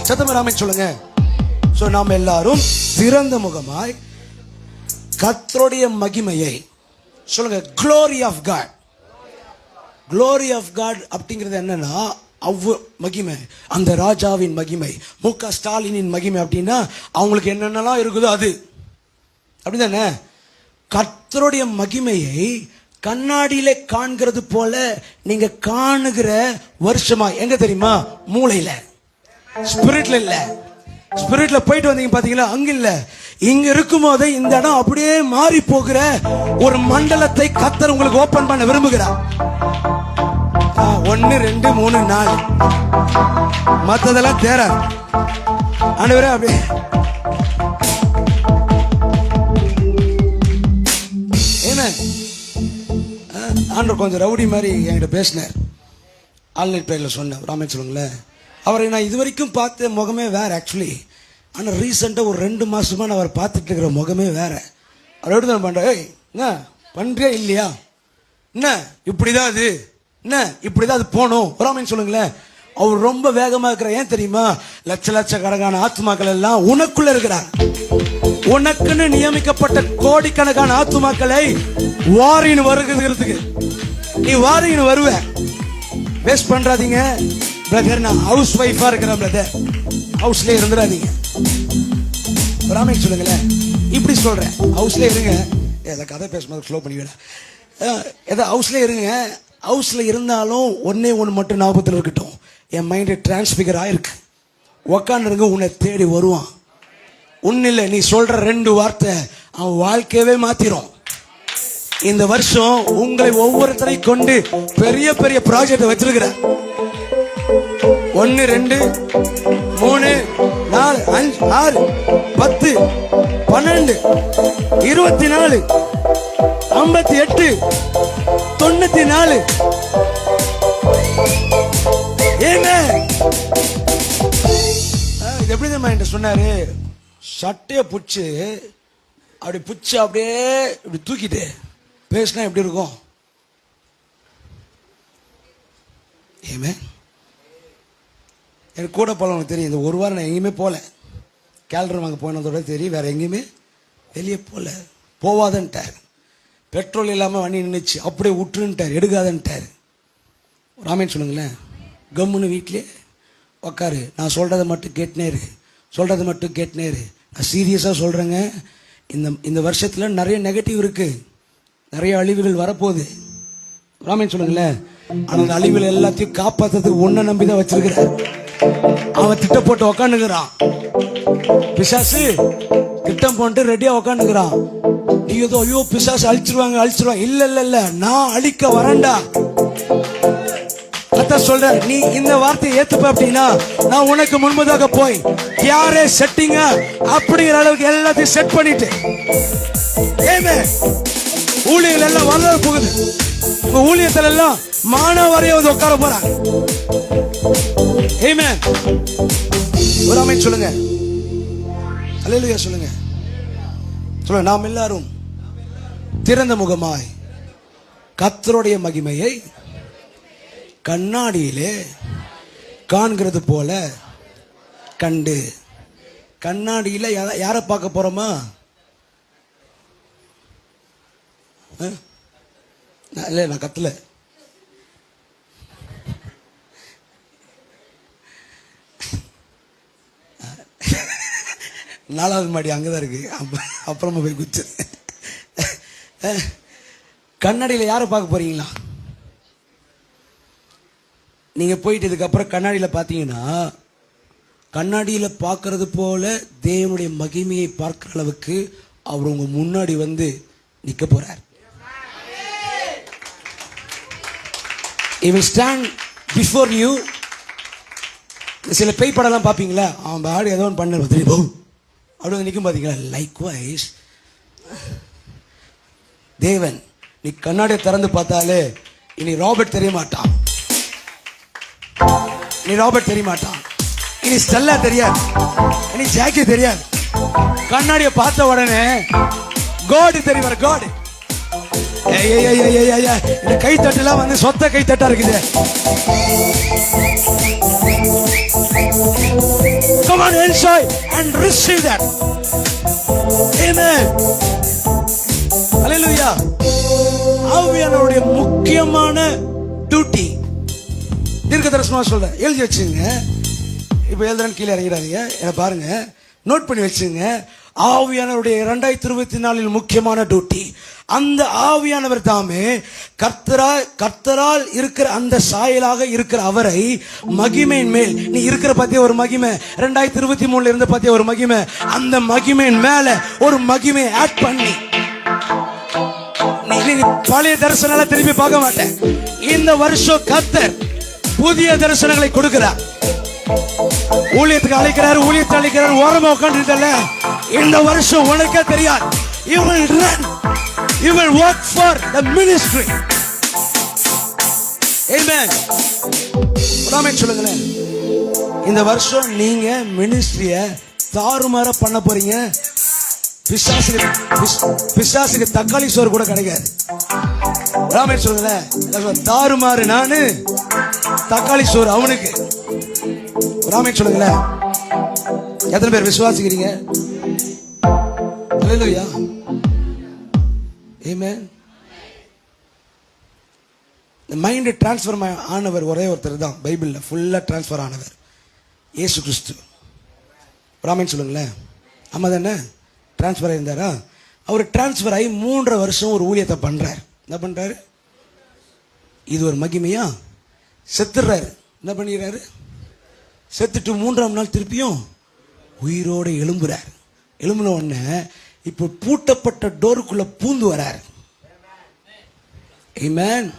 [SPEAKER 1] சத்தமா ஆமென் சொல்லுங்க. சோ நாம் எல்லாரும் திறந்த முகமாய் கர்த்தருடைய மகிமையை சொல்லுங்க. glory of God. glory of God அப்படிங்கிறது என்னன்னா மகிமை, அந்த ராஜாவின் மகிமை, முக ஸ்டாலினின் மகிமை. அப்படின்னா அவங்களுக்கு என்னென்னலாம் இருக்குதோ அது அப்படிதானே. கர்த்தருடைய மகிமையை கண்ணாடியில காண்கிறது போல நீங்க காணுகிற வருஷமா எங்க தெரியுமா? மூளையில, ஸ்பிரிட்ல இல்ல. ஸ்பிரிட்ல போயிட்டு வந்தீங்க பாத்தீங்களா? அங்க இல்ல. இங்க இருக்கும் போது இந்த இடம் அப்படியே மாறி போகிற ஒரு மண்டலத்தை கர்த்தர் உங்களுக்கு ஓபன் பண்ண விரும்புகிறார். 1 2 3 4 மத்ததெல்லாம் தேராது. ஆண்டவரே அப்படியே ஆண்டவர் கொஞ்சம் ரவுடி மாதிரி என்கிட்ட பேசினார். ஆன்லைன் ப்ரேயர்ல சொன்னேன். ராமன் சொல்லுங்களேன். அவரை நான் இது வரைக்கும் பார்த்த முகமே வேற ஆக்சுவலி. ஆனால் ரீசெண்டாக ஒரு 2 மாசமா நான் அவர் பார்த்துட்டு இருக்கிற முகமே வேற. அவர் எப்படி தான் பண்றேன்? என்ன பண்றியா இல்லையா? என்ன இப்படிதான் அது, என்ன இப்படிதான் அது போகணும். ராமன் சொல்லுங்களேன். அவர் ரொம்ப வேகமா இருக்கிறார். ஏன் தெரியுமா? லட்சக்கணக்கான ஆத்துமாக்கள் எல்லாம் உனக்குள்ள இருக்கிறார். உனக்குன்னு நியமிக்கப்பட்ட கோடிக்கணக்கான ஆத்துமாக்களை வாரின்னு வருகிறதுக்கு நீ வாரின்னு வருவ. வேஸ்ட் பண்றாதீங்க பிரதர். நான் ஹவுஸ் ஒய்ஃபா இருக்கிறேன் பிரதர், ஹவுஸ்ல இருந்துடாதீங்க. ராமே சொல்லுங்களேன், இப்படி சொல்றேன், ஹவுஸ்ல இருங்க. ஏதோ கதை பேசும்போது ஸ்லோ பண்ணிவிட. ஏதோ ஹவுஸ்ல இருங்க. ஹவுஸ்ல இருந்தாலும் ஒன்னே ஒன்று மட்டும் ஞாபகத்தில் இருக்கட்டும், என் மைண்ட் டிரான்ஸ்பிகர் ஆயிருக்கு. உக்காந்துருங்க, உன்னை தேடி வருவான். உன்னில்லை, நீ சொல்ற 2 வார்த்தை அவன் வாழ்க்கையவே மாத்திரும். இந்த வருஷம் உங்களை ஒவ்வொருத்தரை கொண்டு பெரிய பெரிய ப்ராஜெக்ட் வச்சிருக்கிற. 1 2 3 4 5 6 10 12 24 58 94 ஏங்க இது எப்படி தான் என்கிட்ட சொன்னாரு? சட்டைய புச்சு அப்படி புச்சு அப்படியே இப்படி தூக்கிட்டு பேசினா எப்படி இருக்கும்? ஏமே எனக்கு கூட போல தெரியும். இந்த 1 வாரம் நான் எங்கேயுமே போல. கேலண்டர் வாங்க போனதோட தெரியும், வேற எங்கேயுமே வெளியே போல. போவாதன்ட்டார். பெட்ரோல் இல்லாமல் வண்டி நின்றுச்சு, அப்படியே விட்டுருன்ட்டார், எடுக்காதன்ட்டார். ராமேன் சொல்லுங்களேன், கம்முன்னு வீட்லேயே உக்காரு, நான் சொல்கிறத மட்டும் கேட்டுனேரு, சொல்கிறத மட்டும் கேட்டுனேரு. நான் சீரியஸாக சொல்கிறேங்க, இந்த வருஷத்தில் நிறைய நெகட்டிவ் இருக்குது, நிறைய அழிவுகள் வரப்போகுது. ராமேன் சொல்லுங்களேன், ஆனால் அந்த அழிவுகள் எல்லாத்தையும் காப்பாற்றுறதுக்கு ஒன்றை நம்பி தான் வச்சிருக்கிறார். அவன் திட்டம் போட்டு உக்காந்துக்கிறான். பிசாசு திட்டம் போட்டு ரெடியா உக்காந்துக்கிறான். நீ ஏதோ ஐயோ பிசாசு அழிச்சிருவாங்க. இல்ல நான் அழிக்க வரேன்டா. அத சொல்ற, நீ இந்த வார்த்தையை ஏத்துப்ப அப்படின்னா நான் உனக்கு முன்பதாக போய் யாரே செட்டிங்க அப்படிங்கிற அளவுக்கு எல்லாத்தையும் செட் பண்ணிட்டு ஊழியர்கள் எல்லாம் வளர போகுது. உங்க ஊழியத்துல எல்லாம் மாணவரைய வந்து உட்கார போறாங்க. ஆமென். ஒரு ஆமென் சொல்லுங்க. அல்லேலூயா சொல்லுங்க. சொல்லுங்க, நாம் எல்லாரும் திறந்த முகமாய் கர்த்தருடைய மகிமையை கண்ணாடியிலே காண்கிறது போல கண்டு. கண்ணாடியில யாரை பார்க்க போறோமா? இல்ல, நான் கத்தல. நாலாவது மாடி அங்கதான் இருக்கு, அப்புறமா போய் குச்சு. கண்ணாடியில யாரை பார்க்க போறீங்களா? நீங்க போயிட்டு இதுக்கப்புறம் கண்ணாடியில பாத்தீங்கன்னா, கண்ணாடியில பார்க்கறது போல தேவனுடைய மகிமையை பார்க்கிற அளவுக்கு அவர் உங்க முன்னாடி வந்து நிக்க போறார். He will stand before you. சில பேய் படம்லாம் பார்ப்பீங்களா, அவன் பாடி ஏதோ ஒன்று பண்ண அப்படி வந்து நிற்கும் பார்த்தீங்களா? லைக்வைஸ் தேவன் நீ கண்ணாடியை திறந்து பார்த்தாலே இனி ராபர்ட் தெரிய மாட்டான், இனி ராபர்ட் தெரிய மாட்டான், இனி ஸ்டெல்லா தெரியாது, இனி ஜாக்கி தெரியாது. கண்ணாடியை பார்த்த உடனே காட் தெரிவார். காட் இந்த கை தட்டுலாம் வந்து சொத்த கை தட்டா இருக்குது. Come on, enjoy and receive that. Amen. Hallelujah. ஆவியானவருடைய முக்கியமான டியூட்டி தீர்க்கதரிசனமா சொல்றேன், எழுதி வச்சுங்க. இப்ப எழுதுறேன், கீழே இறங்கிறாதீங்க, என்ன பாருங்க, நோட் பண்ணி வச்சுங்க. ஆவியானவருடைய 2024 முக்கியமான டியூட்டி, அந்த ஆவியானவர் தாமே கர்த்தரால் இருக்கிற அந்த சாயலாக இருக்கிற அவரை மகிமையின் மேல் நீ இருக்கிற பத்திய ஒரு மகிமை, 2023 இருந்த பத்திய ஒரு மகிமை, அந்த மகிமையின் மேல ஒரு மகிமை ஆட் பண்ணி நீ பழைய தரிசனங்களை திரும்பி பார்க்க மாட்டேன். இந்த வருஷம் கர்த்தர் புதிய தரிசனங்களை கொடுக்கிறார். ஊழியத்துக்கு அழைக்கிறார், ஊழியத்தை அழைக்கிறார், ஓரமா உட்காந்துருக்கல. இந்த வருஷம் உனக்கே தெரியாது. You will run, you will work for the ministry. Amen. ஆமென் சொல்லுங்களேன். இந்த வருஷம் நீங்க மினிஸ்ட்ரிய தாறுமாற பண்ண போறீங்க. பிசாசுக்கு தக்காளி சோறு கூட கிடைக்காது. ஆமென் சொல்லுங்களேன். தாறுமாறு நானு, தக்காளி சோறு அவனுக்கு. ஒரு ஆமென் சொல்லுங்களேன். எத்தனை பேர் விசுவாசிக்கிறீங்க? அல்லேலூயா. ஆமென். மைண்ட் டிரான்ஸ்ஃபர் ஆனவர் ஒரே ஒருத்தர் தான் பைபிள்ல ஃபுல்லா டிரான்ஸ்ஃபர் ஆனவர், இயேசு கிறிஸ்து. ஒரு ஆமென் சொல்லுங்களேன். ஆமா தானே? டிரான்ஸ்ஃபர் ஆயிருந்தாரா? அவர் டிரான்ஸ்ஃபர் ஆகி 3 வருஷம் ஒரு ஊழியத்தை பண்றாரு. என்ன பண்றாரு? இது ஒரு மகிமையா? செத்துறாரு. என்ன பண்ணிடுறாரு? செத்துட்டு 3ஆம் நாள் திருப்பியும் உயிரோடு எழும்புறாரு. எழும்புன உடனே இப்போ பூட்டப்பட்ட டோருக்குள்ள பூந்து வராரு. ஆமென்.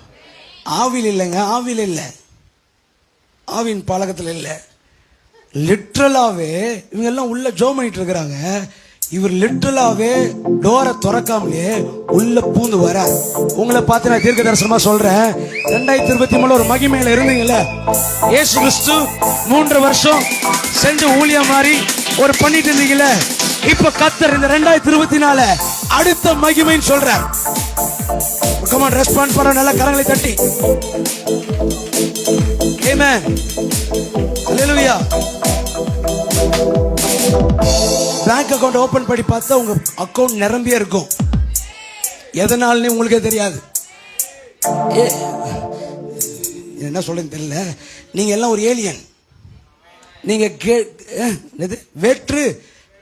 [SPEAKER 1] ஆவியில் இல்லைங்க, ஆவியில் இல்லை, ஆவின் பாலகத்தில் இல்லை. லிட்ரலாவே இவங்க எல்லாம் உள்ள ஜோம் பண்ணிட்டு இருக்கிறாங்க. இவர் லிட்ரலாவே டோரை திறக்காமலே உள்ள பூந்து வர. உங்களை பார்த்து நான் தீர்க்க தரிசனமா சொல்றேன், 2023 ஒரு மகிமையில இருந்தீங்கல்ல, இயேசு கிறிஸ்து 3 வருஷம் செஞ்ச ஊழியம் மாதிரி ஒரு பண்ணிட்டு இருந்தீங்கல்ல, இப்ப கர்த்தர் இந்த 2024 அடுத்த மகிமைன்னு சொல்றார். Come on, ரெஸ்பான்ஸ் பண்ண, நல்ல கரங்களை தட்டி. Amen. Hallelujah. Bank account open பண்ணி பார்த்தா உங்க அக்கவுண்ட் நிரம்பியே இருக்கும். எதனாலன்னு உங்களுக்கே தெரியாது. என்ன சொல்றேன்னு தெரியல. நீங்க எல்லாம் ஒரு ஏலியன். நீங்க வேற்று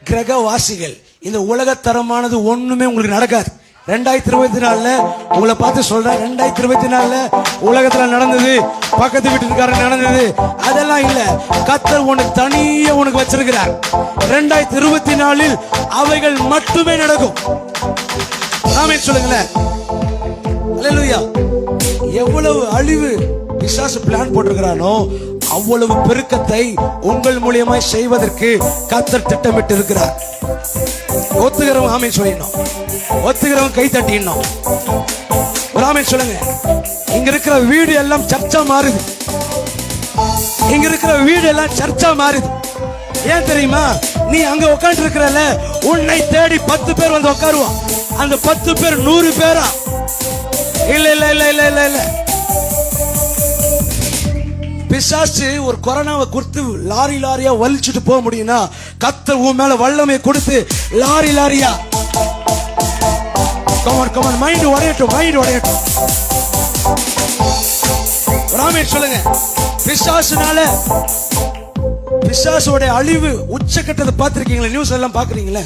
[SPEAKER 1] கிரக வாசிகள். இந்த உலகத்தரமானது ஒண்ணுமே உங்களுக்கு நடக்காது. 2024 உங்களை பார்த்து சொல்றேன், 2024 உலகத்துல நடந்தது, பக்கத்து வீட்டுக்காரங்க நடந்தது, அதெல்லாம் இல்ல. கர்த்தர் உனக்கு தனியா உனக்கு வச்சிருக்கிறார். 2024 அவைகள் மட்டுமே நடக்கும். ஆமென் சொல்லுங்களேன். அல்லேலூயா. எவ்வளவு அழிவு பிசாசு பிளான் போட்டிருக்கிறானோ அவ்வளவு பெருக்கத்தை உங்கள் மூலியமாய் செய்வதற்கு கர்த்தர் திட்டமிட்டு இருக்கிறார். ஒத்துக்கிறவங்க ஆமென் சொல்லிடணும், ஒத்துக்கிறவங்க கை தட்டிடணும். ஒரு ஆமென் சொல்லுங்க. இங்க இருக்கிற வீடு எல்லாம் சர்ச்சா மாறுது. இங்க இருக்கிற வீடு எல்லாம் சர்ச்சா மாறுது. ஏன் தெரியுமா? நீ அங்க உட்கார்ந்து இருக்கிறல, உன்னை தேடி 10 பேர் வந்து உட்காருவான். அந்த 10 பேர் 100 பேரா? இல்ல இல்ல இல்ல இல்ல இல்ல இல்ல. பிசாசு ஒரு கொரோனாவை கொடுத்து லாரி லாரியா வலிச்சுட்டு போக முடியும்னா, கர்த்தர் உன் மேல வல்லமை கொடுத்து லாரி லாரியா. கமான் கமான், மைண்ட் உடையட்டும், மைண்ட் உடையட்டும். ஆமென் சொல்லுங்க. பிசாசுடைய அழிவு உச்சக்கட்டத்தை பார்த்திருக்கீங்களா? நியூஸ் எல்லாம் பாக்குறீங்களா?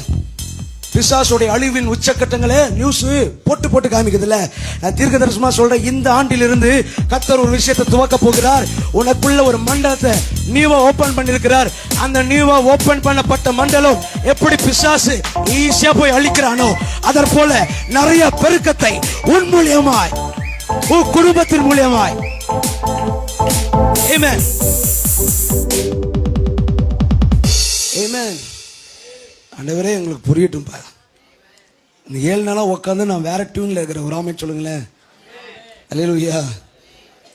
[SPEAKER 1] பிசாசுடைய அழிவின் உச்சக்கட்டங்களே நியூஸ் போட்டு போட்டு காமிக்குதுல்ல. நான் தீர்க்க தரிசனமா சொல்றேன், இந்த ஆண்டிலிருந்து கர்த்தர் ஒரு விஷயத்தை துவக்க போகிறார். உனக்குள்ள ஒரு மண்டலத்தை நியூவா ஓபன் பண்ணிருக்கிறார். அந்த நியூவா ஓபன் பண்ணப்பட்ட மண்டலம் எப்படி பிசாசு ஈஸியா போய் அழிக்கிறானோ, அதற் போல நிறைய பெருக்கத்தை உன் மூலியமாய், உன் குடும்பத்தின் மூலியமாய். ஆமென். ஆமென். ஆண்டவரே எங்களுக்கு புரியட்டும் பா. இந்த 7 நாளா உட்காந்து நான் வேற டியூன்ல இருக்கிறேன். ஒரு ஆமென் சொல்லுங்களேன். அல்லேலூயா.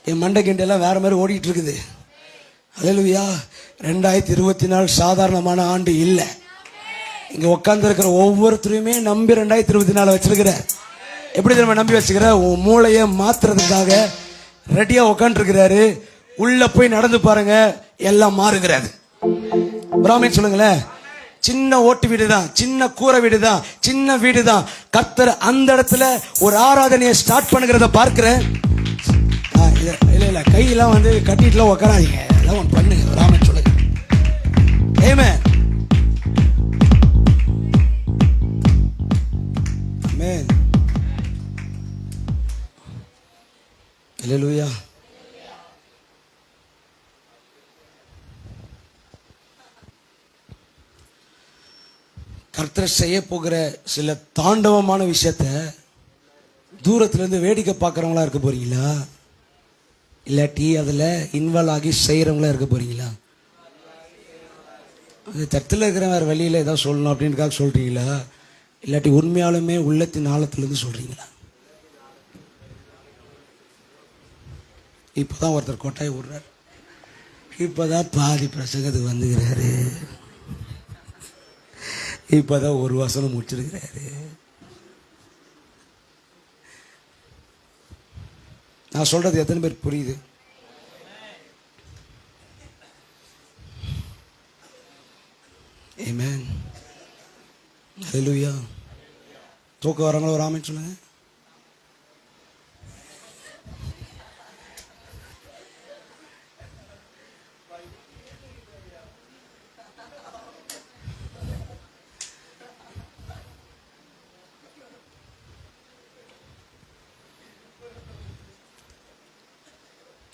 [SPEAKER 1] என் மண்டை கிண்டெல்லாம் வேற மாதிரி ஓடிட்டு இருக்குது. அல்லேலூயா. 2024 சாதாரணமான ஆண்டு இல்லை. இங்க உட்கார்ந்து இருக்கிற ஒவ்வொருத்தரையுமே நம்பி 2024 வச்சிருக்கிற. எப்படி நம்ம நம்பி வச்சுக்கிற? உன் மூளையை மாத்துறதுக்காக ரெடியா உட்காந்து இருக்கிறாரு. உள்ள போய் நடந்து பாருங்க, எல்லாம் மாறுகிறாரு. ஆமென் சொல்லுங்களேன். சின்ன ஓட்டு வீடு தான், சின்ன கூரை வீடு தான், சின்ன வீடு தான். கர்த்தர் அந்த இடத்துல ஒரு ஆராதனையை ஸ்டார்ட் பண்ணுகிறத பார்க்கிறேன். இல்ல இல்ல, கையெல்லாம் வந்து கட்டிட்டுலாம் உட்காராதீங்க, எல்லாம் ஒன்று பண்ணுங்க. ஆமென் சொல்லுங்க. ஆமென். ஆமென். அல்லேலூயா. கர்த்தர் செய்ய போகிற சில தாண்டவமான விஷயத்த தூரத்திலிருந்து வேடிக்கை பார்க்குறவங்களா இருக்க போறீங்களா? இல்லாட்டி அதில் இன்வால்வ் ஆகி செய்கிறவங்களா இருக்க போறீங்களா? அது தட்டில் இருக்கிற வேறு வழியில் ஏதாவது சொல்லணும் அப்படின்றதுக்காக சொல்கிறீங்களா? இல்லாட்டி உண்மையாலுமே உள்ளத்தின் ஆழத்திலிருந்து சொல்கிறீங்களா? இப்போ தான் ஒருத்தர் கொட்டாய் விடுறார். இப்போ தான் பாதி பிரசங்கத்துக்கு வந்துக்கிறாரு. இப்பதான் ஒரு வசனம் முடிச்சிருக்கிறாரு. நான் சொல்றது எத்தனை பேர் புரியுது? தூக்கம் வரவங்கள ஒரு ஆமென் சொல்லுங்க.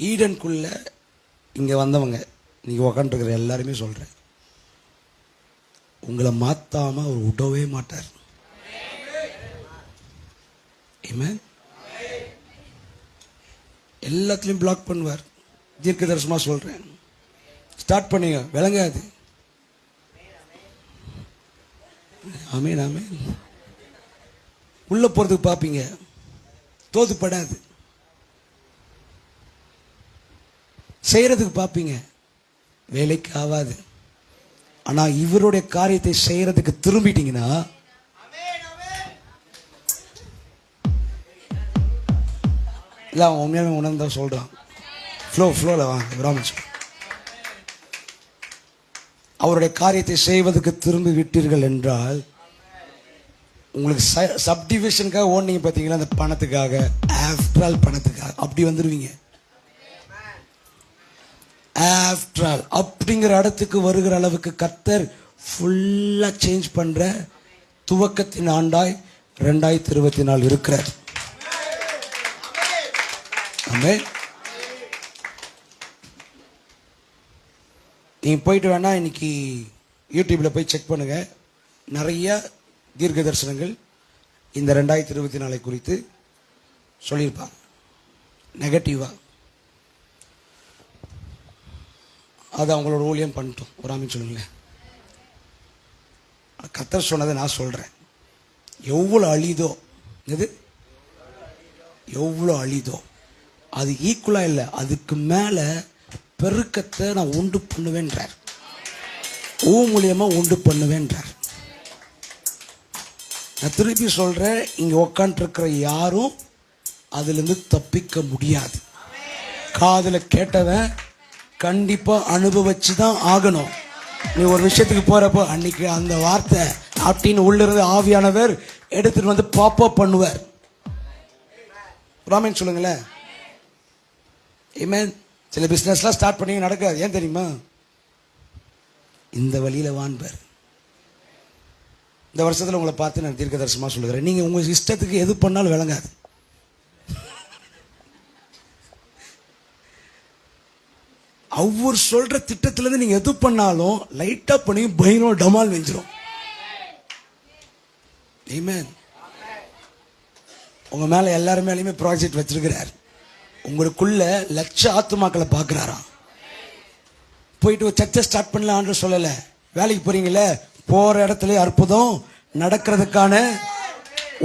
[SPEAKER 1] ஈடனுக்குள்ள இங்கே வந்தவங்க நீங்கள் உக்காண்டிருக்கிற எல்லாருமே சொல்கிறேன், உங்களை மாற்றாமல் அவர் விடவே மாட்டார். ஆமென். எல்லாத்துலேயும் பிளாக் பண்ணுவார். தீர்க்க தரிசனமாக சொல்கிறேன், ஸ்டார்ட் பண்ணுங்க, விளங்காது. ஆமென் ஆமென். உள்ளே போகிறதுக்கு பார்ப்பீங்க, தோதுப்படாது. செய்யறதுக்கு பார்ப்பீங்க, வேலைக்கு ஆகாது. ஆனா இவருடைய காரியத்தை செய்யறதுக்கு திரும்பிட்டீங்கன்னா இல்ல, அவன் உண்மையாலுமே உணர்ந்தா சொல்றான். ஃப்ளோல வாங்க. அவருடைய காரியத்தை செய்வதற்கு திரும்பி விட்டீர்கள் என்றால், உங்களுக்கு சப்டிவிஷனுக்காக ஓடுனீங்க பார்த்தீங்களா, அந்த பணத்துக்காக, ஆஃப்டர் ஆல் பணத்துக்காக அப்படி வந்துடுவீங்க. ஆஃப்டர் ஆல் அப்படிங்கிற இடத்துக்கு வருகிற அளவுக்கு கர்த்தர் ஃபுல்லா சேஞ்ச் பண்ற துவக்கத்தின் ஆண்டாய் 2024 இருக்கிறார். ஆமென். நீங்க போயிட்டு வேணா இன்னைக்கு யூடியூப்ல போய் செக் பண்ணுங்க, நிறைய தீர்க்க தரிசனங்கள் இந்த 2024 குறித்து சொல்லியிருப்பாங்க. நெகட்டிவா அது அவங்களோட ஊழியம் பண்ணிட்டோம். ஒரு ஆமென் சொல்லுங்களேன். கர்த்தர் சொன்னதை நான் சொல்றேன். எவ்வளோ அழிதோ, இது எவ்வளோ அழிதோ அது ஈக்குவலா இல்லை, அதுக்கு மேல பெருக்கத்தை நான் உண்டு பண்ணுவேன்றார். மூலியமா உண்டு பண்ணுவேன்றார். நான் திருப்பி சொல்றேன், இங்க உட்காந்து இருக்கிற யாரும் அதுல இருந்து தப்பிக்க முடியாது. காதுல கேட்டவன் கண்டிப்பா அனுபவிச்சுதான் ஆகணும். நீ ஒரு விஷயத்துக்கு போறப்போ அன்னைக்கு அந்த வார்த்தை அப்படின்னு உள்ள இருந்து ஆவியானவர் எடுத்துட்டு வந்து பாப்பப் பண்ணுவார். ஆமென் சொல்லுங்களேன். ஆமென். சில பிசினஸ்லாம் ஸ்டார்ட் பண்ணி நடக்காது. ஏன் தெரியுமா? இந்த வழியில வான்பார். இந்த வருஷத்துல உங்களை பார்த்து நான் தீர்க்க தரிசனமா சொல்லுகிறேன், நீங்க உங்க இஷ்டத்துக்கு எது பண்ணாலும் விளங்காது. அவர் சொல்ற திட்டத்துல இருந்து நீங்க எது பண்ணாலும் லைட்டா பண்ணி பயங்கரம் டமால் வெஞ்சிரும். ஆமென். உங்க மேல எல்லாரும் மேலயுமே ப்ராஜெக்ட் வச்சிருக்கிறார். உங்களுக்குள்ள லட்ச ஆத்துமாக்களை பாக்குறாராம். போயிட்டு ஒரு சர்ச்சை ஸ்டார்ட் பண்ணல ஆண்டு சொல்லல. வேலைக்கு போறீங்களே, போற இடத்துல அற்புதம் நடக்கிறதுக்கான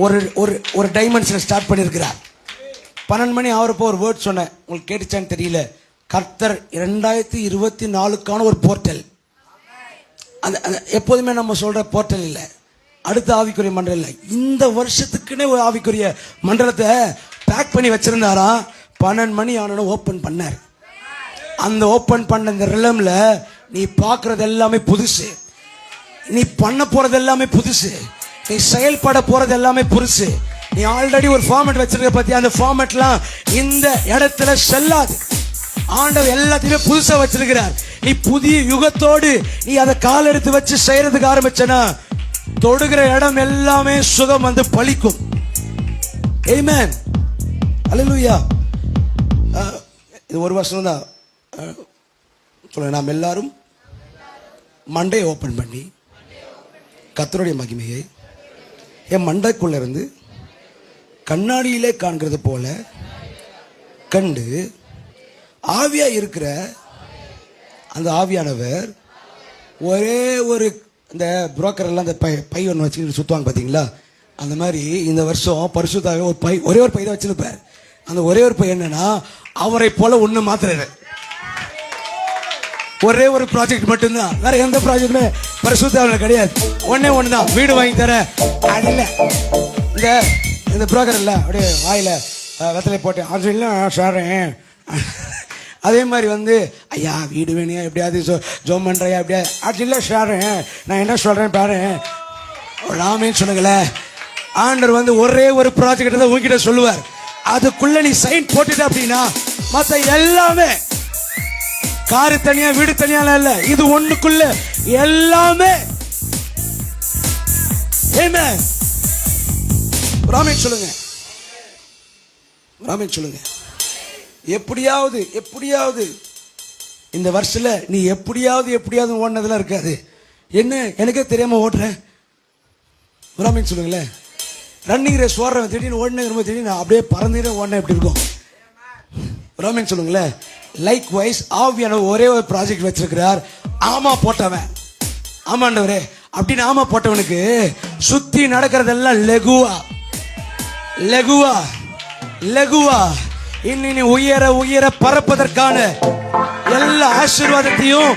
[SPEAKER 1] ஒரு ஒரு ஒரு டைமென்ஷன் ஸ்டார்ட் பண்ணியிருக்கிறார். 12 மணி ஆகிறப்போ ஒரு வேர்ட் சொன்னேன், உங்களுக்கு கேட்டுச்சான்னு தெரியல. கர்த்தர் 2024க்கான ஒரு போர்ட்டல். அந்த எப்போதுமே நம்ம சொல்ற போர்ட்டல் இல்லை, அடுத்த ஆவிக்குரிய மண்டலம் இல்லை, இந்த வருஷத்துக்குன்னே ஒரு ஆவிக்குரிய மண்டலத்தை பேக் பண்ணி வச்சிருந்தாரா. 12 மணி ஆனோன்னு ஓப்பன் பண்ணார். அந்த ஓப்பன் பண்ண இந்த ரிலம்ல நீ பார்க்கறது எல்லாமே புதுசு, நீ பண்ண போறது எல்லாமே புதுசு, நீ செயல்பட போறது எல்லாமே புதுசு. நீ ஆல்ரெடி ஒரு ஃபார்மேட் வச்சிருக்க பத்தி, அந்த ஃபார்மேட்லாம் இந்த இடத்துல செல்லாது. ஆண்டவர் எல்லாத்தையுமே புதுசா வச்சிருக்கிறார். நீ புதிய யுகத்தோடு நீ அதை கால் எடுத்து வச்சு செய்யறதுக்கு ஆரம்பிச்சனா, தொடுகிற இடம் எல்லாமே சுகம் வந்து பலிக்கும். ஆமென். அல்லேலூயா. இது ஒரு வருஷம் தான் சொல்ல. நாம் எல்லாரும் மண்டையை ஓபன் பண்ணி கர்த்தருடைய மகிமையை என் மண்டைக்குள்ள இருந்து கண்ணாடியிலே காண்கிறது போல கண்டு, ஆவியா இருக்கிற அந்த ஆவியானவர் ஒரே ஒரு இந்த புரோக்கர் எல்லாம் அந்த பை ஒன்று வச்சு சுத்துவாங்க பாத்தீங்களா, அந்த மாதிரி இந்த வருஷம் பரிசுத்தாக ஒரு பை, ஒரே ஒரு பை தான் வச்சிருப்பார். அந்த ஒரே ஒரு பை என்னன்னா, அவரை போல ஒண்ணு மாத்திர ஒரே ஒரு ப்ராஜெக்ட் மட்டும்தான், வேற எந்த ப்ராஜெக்டுமே பரிசுத்தாவில கிடையாது. ஒன்னே ஒண்ணுதான், வீடு வாங்கி தர. அது இல்ல, இந்த புரோக்கர் இல்ல அப்படியே வாயில வெத்தலை போட்டேன் அது இல்லை சொல்றேன். அதே மாதிரி வந்து ஐயா வீடு வேணியா எப்படியாவது ஜோம் பண்றையா எப்படியா அது இல்லை சொல்றேன். நான் என்ன சொல்றேன் பாரு, ராமேன்னு சொல்லுங்களேன். ஆண்டவர் வந்து ஒரே ஒரு ப்ராஜெக்ட் தான் உங்ககிட்ட சொல்லுவார். அதுக்குள்ள நீ சைன் போட்டுட்ட அப்படின்னா மத்த எல்லாமே, காரு தனியா வீடு தனியால இல்ல, இது ஒண்ணுக்குள்ள எல்லாமே. ஆமென். ஆமென் சொல்லுங்க. ஆமென் சொல்லுங்க. எப்படியாவது இந்த வருஷத்துல நீ எப்படியாவது ஓடுனதுல இருக்காது. என்ன எனக்கே தெரியாம ஓடுறேன். ஆமென் சொல்லுங்களேன். ரன்னிங் ரேஸ் ஓடுறேன், திடீர்னு ஓடினேன், திடீர்னு அப்படியே பறந்துகிற ஓடினேன், எப்படி இருக்கும்? ஆமென் சொல்லுங்களேன். லைக் வைஸ் ஆவியான ஒரே ஒரு ப்ராஜெக்ட் வச்சிருக்கிறார். ஆமா போட்டவன், ஆமாண்டவரே அப்படின்னு ஆமா போட்டவனுக்கு சுத்தி நடக்கிறதெல்லாம் லகுவா இன்னி உயர பறப்பதற்கான எல்லா ஆசீர்வாதத்தையும்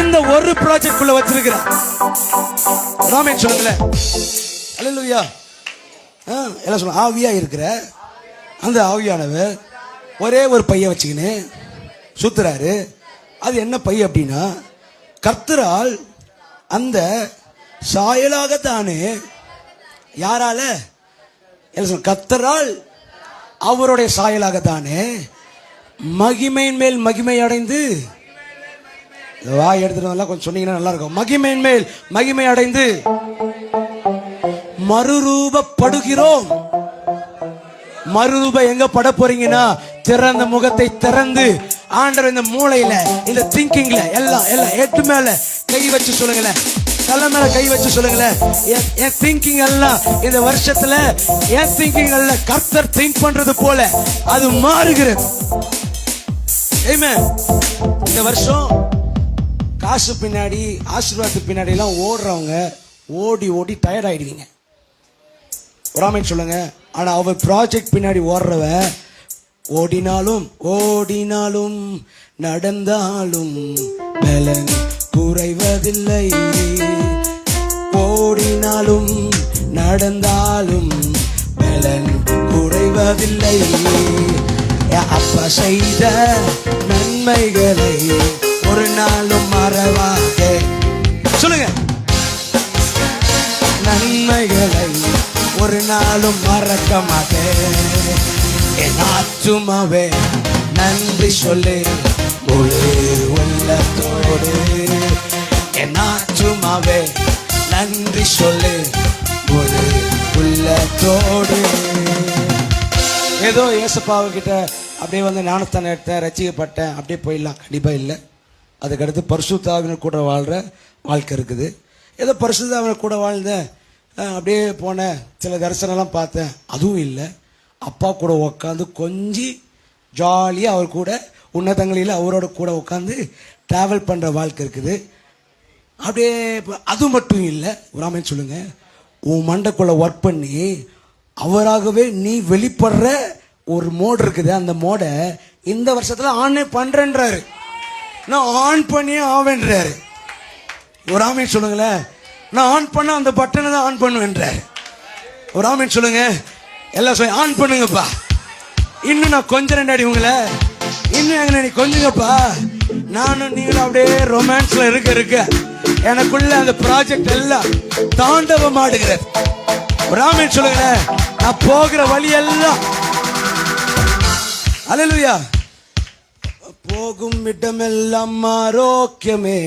[SPEAKER 1] இந்த ஒரு ப்ராஜெக்ட் குள்ள வச்சிருக்கிறார். ஆமென் சொல்லுங்களேன். அல்லேலூயா. எல்லாம் சொல்ல ஆவியா இருக்கிற அந்த ஆவியானவர் ஒரே ஒரு பைய வச்சுக்கின்னு சுத்துறாரு. அது என்ன பை அப்படின்னா, கர்த்தரால் அந்த சாயலாகத்தானே, யாரால? கர்த்தரால் அவருடைய சாயலாகத்தானே மகிமையின் மேல் மகிமை அடைந்து, வாய் எடுத்துட்டு கொஞ்சம் சொன்னீங்கன்னா நல்லா இருக்கும். மகிமையின் மேல் மகிமை அடைந்து மறுரூபப்படுகிறோம். மறுரூப எங்க பட போறீங்கன்னா, திறந்த முகத்தை திறந்து ஆண்டவர் இந்த மூளையில, இந்த திங்கிங்ல எல்லாம் எட்டு மேல கை வச்சு சொல்லுங்களேன், தலை மேல கை வச்சு சொல்லுங்களேன். என் திங்கிங் எல்லாம் இந்த வருஷத்துல, என் திங்கிங் எல்லாம் கர்த்தர் திங்க் பண்றது போல அது மாறுகிறது. ஆமென். இந்த வருஷம் காசு பின்னாடி, ஆசீர்வாதத்துக்கு பின்னாடி எல்லாம் ஓடுறவங்க ஓடி டயர்ட் ஆயிடுவீங்க. ஆமென் சொல்லுங்க. ஆனா அவர் ப்ராஜெக்ட் பின்னாடி ஓடுறவ ஓடினாலும் நடந்தாலும் பலன் குறைவதில்லை. ஓடினாலும் நடந்தாலும் பலன் குறைவதில்லை. அப்பா செய்த நன்மைகளை ஒரு நாளும் மறவாக சொல்லுங்க. நன்மைகளை ஒரு நாளும் மறக்க மாட்டேன். என் ஆத்துமாவே நன்றி சொல்லு முழு உள்ளத்தோடு. என் ஆத்துமாவே நன்றி சொல்லு முழு உள்ளத்தோடு. ஏதோ ஏசப்பாவுக்கிட்ட அப்படியே வந்து ஞானஸ்தானம் எடுத்தேன், ரட்சிக்கப்பட்டேன், அப்படியே போயிடலாம். கண்டிப்பா இல்லை. அதுக்கடுத்து பரிசுத்த ஆவியினர் கூட வாழ்ற வாழ்க்கை இருக்குது. ஏதோ பரிசுத்த ஆவியினர் கூட வாழ்ந்தேன், அப்படியே போனேன், சில தரிசனம்லாம் பார்த்தேன், அதுவும் இல்லை. அப்பா கூட உட்காந்து கொஞ்சி ஜாலியாக அவர் கூட உன்னதங்களில் அவரோட கூட உட்காந்து டிராவல் பண்ணுற வாழ்க்கை இருக்குது. அப்படியே அது மட்டும் இல்லை. ஆமென் சொல்லுங்க. உன் மண்டைக்குள்ள ஒர்க் பண்ணி அவராகவே நீ வெளிப்படுற ஒரு மோட் இருக்குது. அந்த மோடை இந்த வருஷத்துல ஆனே பண்றேன்றாரு. நான் ஆன் பண்ணியே ஆவேன்றாரு. ஒரு ஆமென் சொல்லுங்களேன். நான் ஆன் பண்ண அந்த பட்டனை தான் ஆன் பண்ணுவேன்றாரு. ஒரு ஆமென் சொல்லுங்க. எல்லாம் சொல்லி ஆன் பண்ணுங்கப்பா. இன்னும் நான் கொஞ்சம் ரெண்டாடி உங்களை இன்னும் எங்க நீ கொஞ்சங்கப்பா. நானும் நீங்களும் அப்படியே ரொமான்ஸ்ல இருக்க எனக்குள்ள அந்த ப்ராஜெக்ட் எல்லாம் தாண்டவம் ஆடுகிறது. ஒரு ஆமென் சொல்லுங்க. நான் போகிற வழி எல்லாம் அல்லேலூயா. போகும் இடமெல்லாம் ஆரோக்கியமே,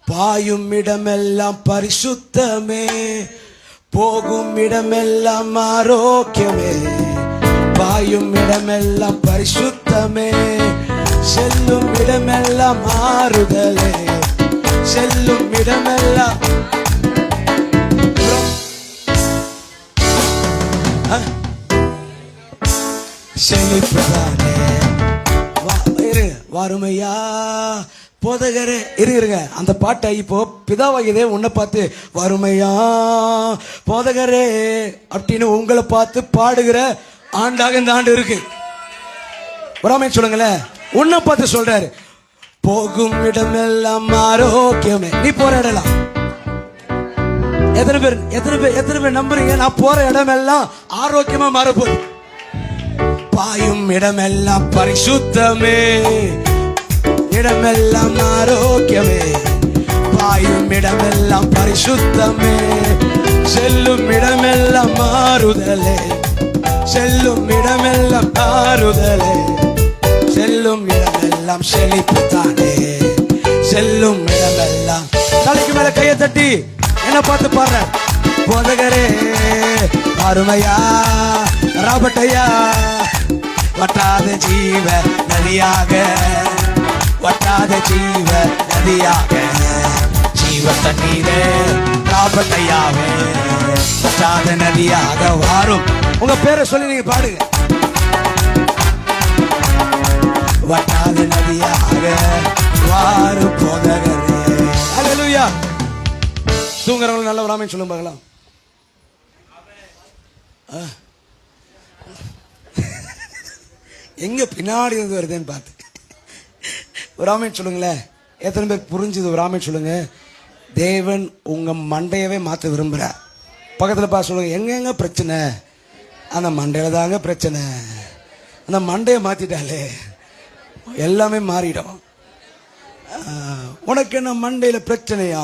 [SPEAKER 1] பாயும் இடமெல்லாம் பரிசுத்தமே. போகும் இடமெல்லாம் ஆரோக்கியமே, பாயும் இடமெல்லாம் பரிசுத்தமே. செல்லும் இடமெல்லாம் ஆறுதலே, செல்லும் இடமெல்லாம் செழிப்பதானே. வாருமையா போதகரே இருங்க. அந்த பாட்டை இப்போ பிதாவாகியதே உன்னை பார்த்து வறுமையா போதகரே அப்படின்னு உங்களை பார்த்து பாடுகிற ஆண்டாக இந்த ஆண்டு இருக்கு. ஆமென் சொல்லுங்களேன். உன்னை பார்த்து சொல்றாரு, போகும் இடமெல்லாம் ஆரோக்கியமே. நீ போற இடலாம் எத்தனை பேர் நம்புறீங்க? நான் போற இடமெல்லாம் ஆரோக்கியமா மாறப்போகுது. பாயும் இடமெல்லாம் பரிசுத்தமே, இடமெல்லாம் ஆரோக்கியமே. பாயும் இடமெல்லாம் பரிசுத்தமே. செல்லும் இடமெல்லாம் மாறுதலே, செல்லும் இடமெல்லாம் மாறுதலே, செல்லும் இடமெல்லாம் செழிப்பு தானே, செல்லும் இடமெல்லாம். தலைக்கு மேல கையை தட்டி என்ன பார்த்து பாரு. போதகரே அருமையா ராபட்டையா, வட்டாத ஜீவ நதியாக, வட்டாத ஜீவ நதியாக, ஜீவ தண்ணீரே ராபட்டையாவே, வட்டாத நதியாக வாரும். உங்க பேரை சொல்லி நீங்க பாடுங்க. வட்டாத நதியாக வாரும் போதகரே. அல்லேலூயா. தூங்குறவங்க நல்ல ஒரு ஆமென் சொல்லுங்க பார்க்கலாம். எங்க பின்னாடி இருந்து வருதுன்னு பார்த்து ஒரு ஆமென் சொல்லுங்களேன். எத்தனை பேர் புரிஞ்சுது? ஒரு ஆமென் சொல்லுங்க. தேவன் உங்க மண்டையவே மாற்ற விரும்புகிறார். பக்கத்தில் பார்த்து சொல்லுங்க, எங்க பிரச்சனை? அந்த மண்டையில தாங்க பிரச்சனை. அந்த மண்டையை மாத்திட்டாலே எல்லாமே மாறிடும். உனக்கு என்ன மண்டையில பிரச்சனையா?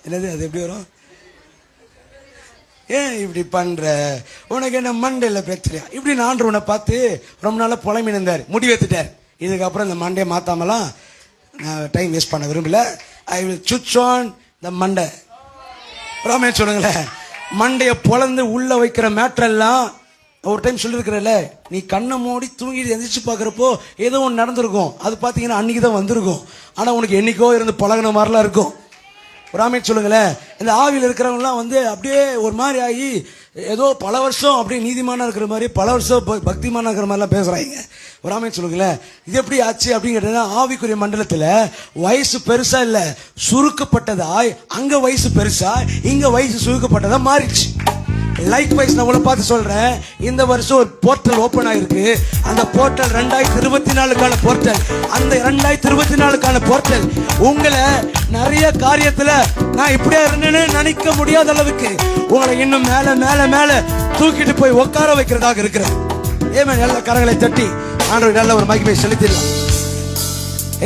[SPEAKER 1] என்னது அது எப்படி வரும்? ஏன் இப்படி பண்ற? உனக்கு என்ன மண்டையில பிரச்சனையா? இப்படி ஆண்டவனை பார்த்து ரொம்ப நாளா புலம்பினார், முடிவெடுத்துட்டார். இதுக்கப்புறம் இந்த மண்டையை மாத்தாமலாம் நான் டைம் வேஸ்ட் பண்ண விரும்பல. ஐ வில் சுவிட்ச் ஆன் த மண்டை. ராமே சொல்லுங்களேன். மண்டையை பொளந்து உள்ள வைக்கிற மேட்டரெல்லாம் ஒரு டைம் சொல்லியிருக்கிறல்ல, நீ கண்ணை மூடி தூங்கிட்டு எந்திரிச்சு பார்க்குறப்போ ஏதோ ஒன்று நடந்திருக்கும். அது பார்த்தீங்கன்னா அன்னைக்கு தான் வந்திருக்கும். ஆனால் உனக்கு என்னைக்கோ இருந்து பழகின மாதிரிலாம் இருக்கும். ராமே சொல்லுங்களேன். இந்த ஆவியில் இருக்கிறவங்கலாம் வந்து அப்படியே ஒரு மாதிரி ஆகி ஏதோ பல வருஷம் அப்படியே நீதிமானா இருக்கிற மாதிரி, பல வருஷம் பக்திமானா இருக்கிற மாதிரிலாம் பேசுகிறாங்க. ராமே சொல்லுங்களேன். இது எப்படி ஆச்சு அப்படிங்கிறதுனா, ஆவிக்குரிய மண்டலத்தில் வயசு பெருசா இல்லை, சுருக்கப்பட்டதாய் அங்க வயசு பெருசா, இங்க வயசு சுருக்கப்பட்டதா மாறிடுச்சு. லைக் வைஸ் நான் உங்களை பார்த்து சொல்றேன், இந்த வருஷம் ஒரு போர்ட்டல் ஓபன் ஆயிருக்கு. அந்த போர்ட்டல் 2024க்கான போர்ட்டல். அந்த 2024க்கான போர்ட்டல் உங்களை நிறைய காரியத்துல நான் இப்படியே இருந்தேன்னு நினைக்க முடியாத அளவுக்கு உங்களை இன்னும் மேல மேல மேல தூக்கிட்டு போய் உட்கார வைக்கிறதாக இருக்கிறேன். ஏமேன். நல்ல கரங்களை தட்டி ஆண்டவர் நல்ல ஒரு மகிமை செலுத்திடலாம்.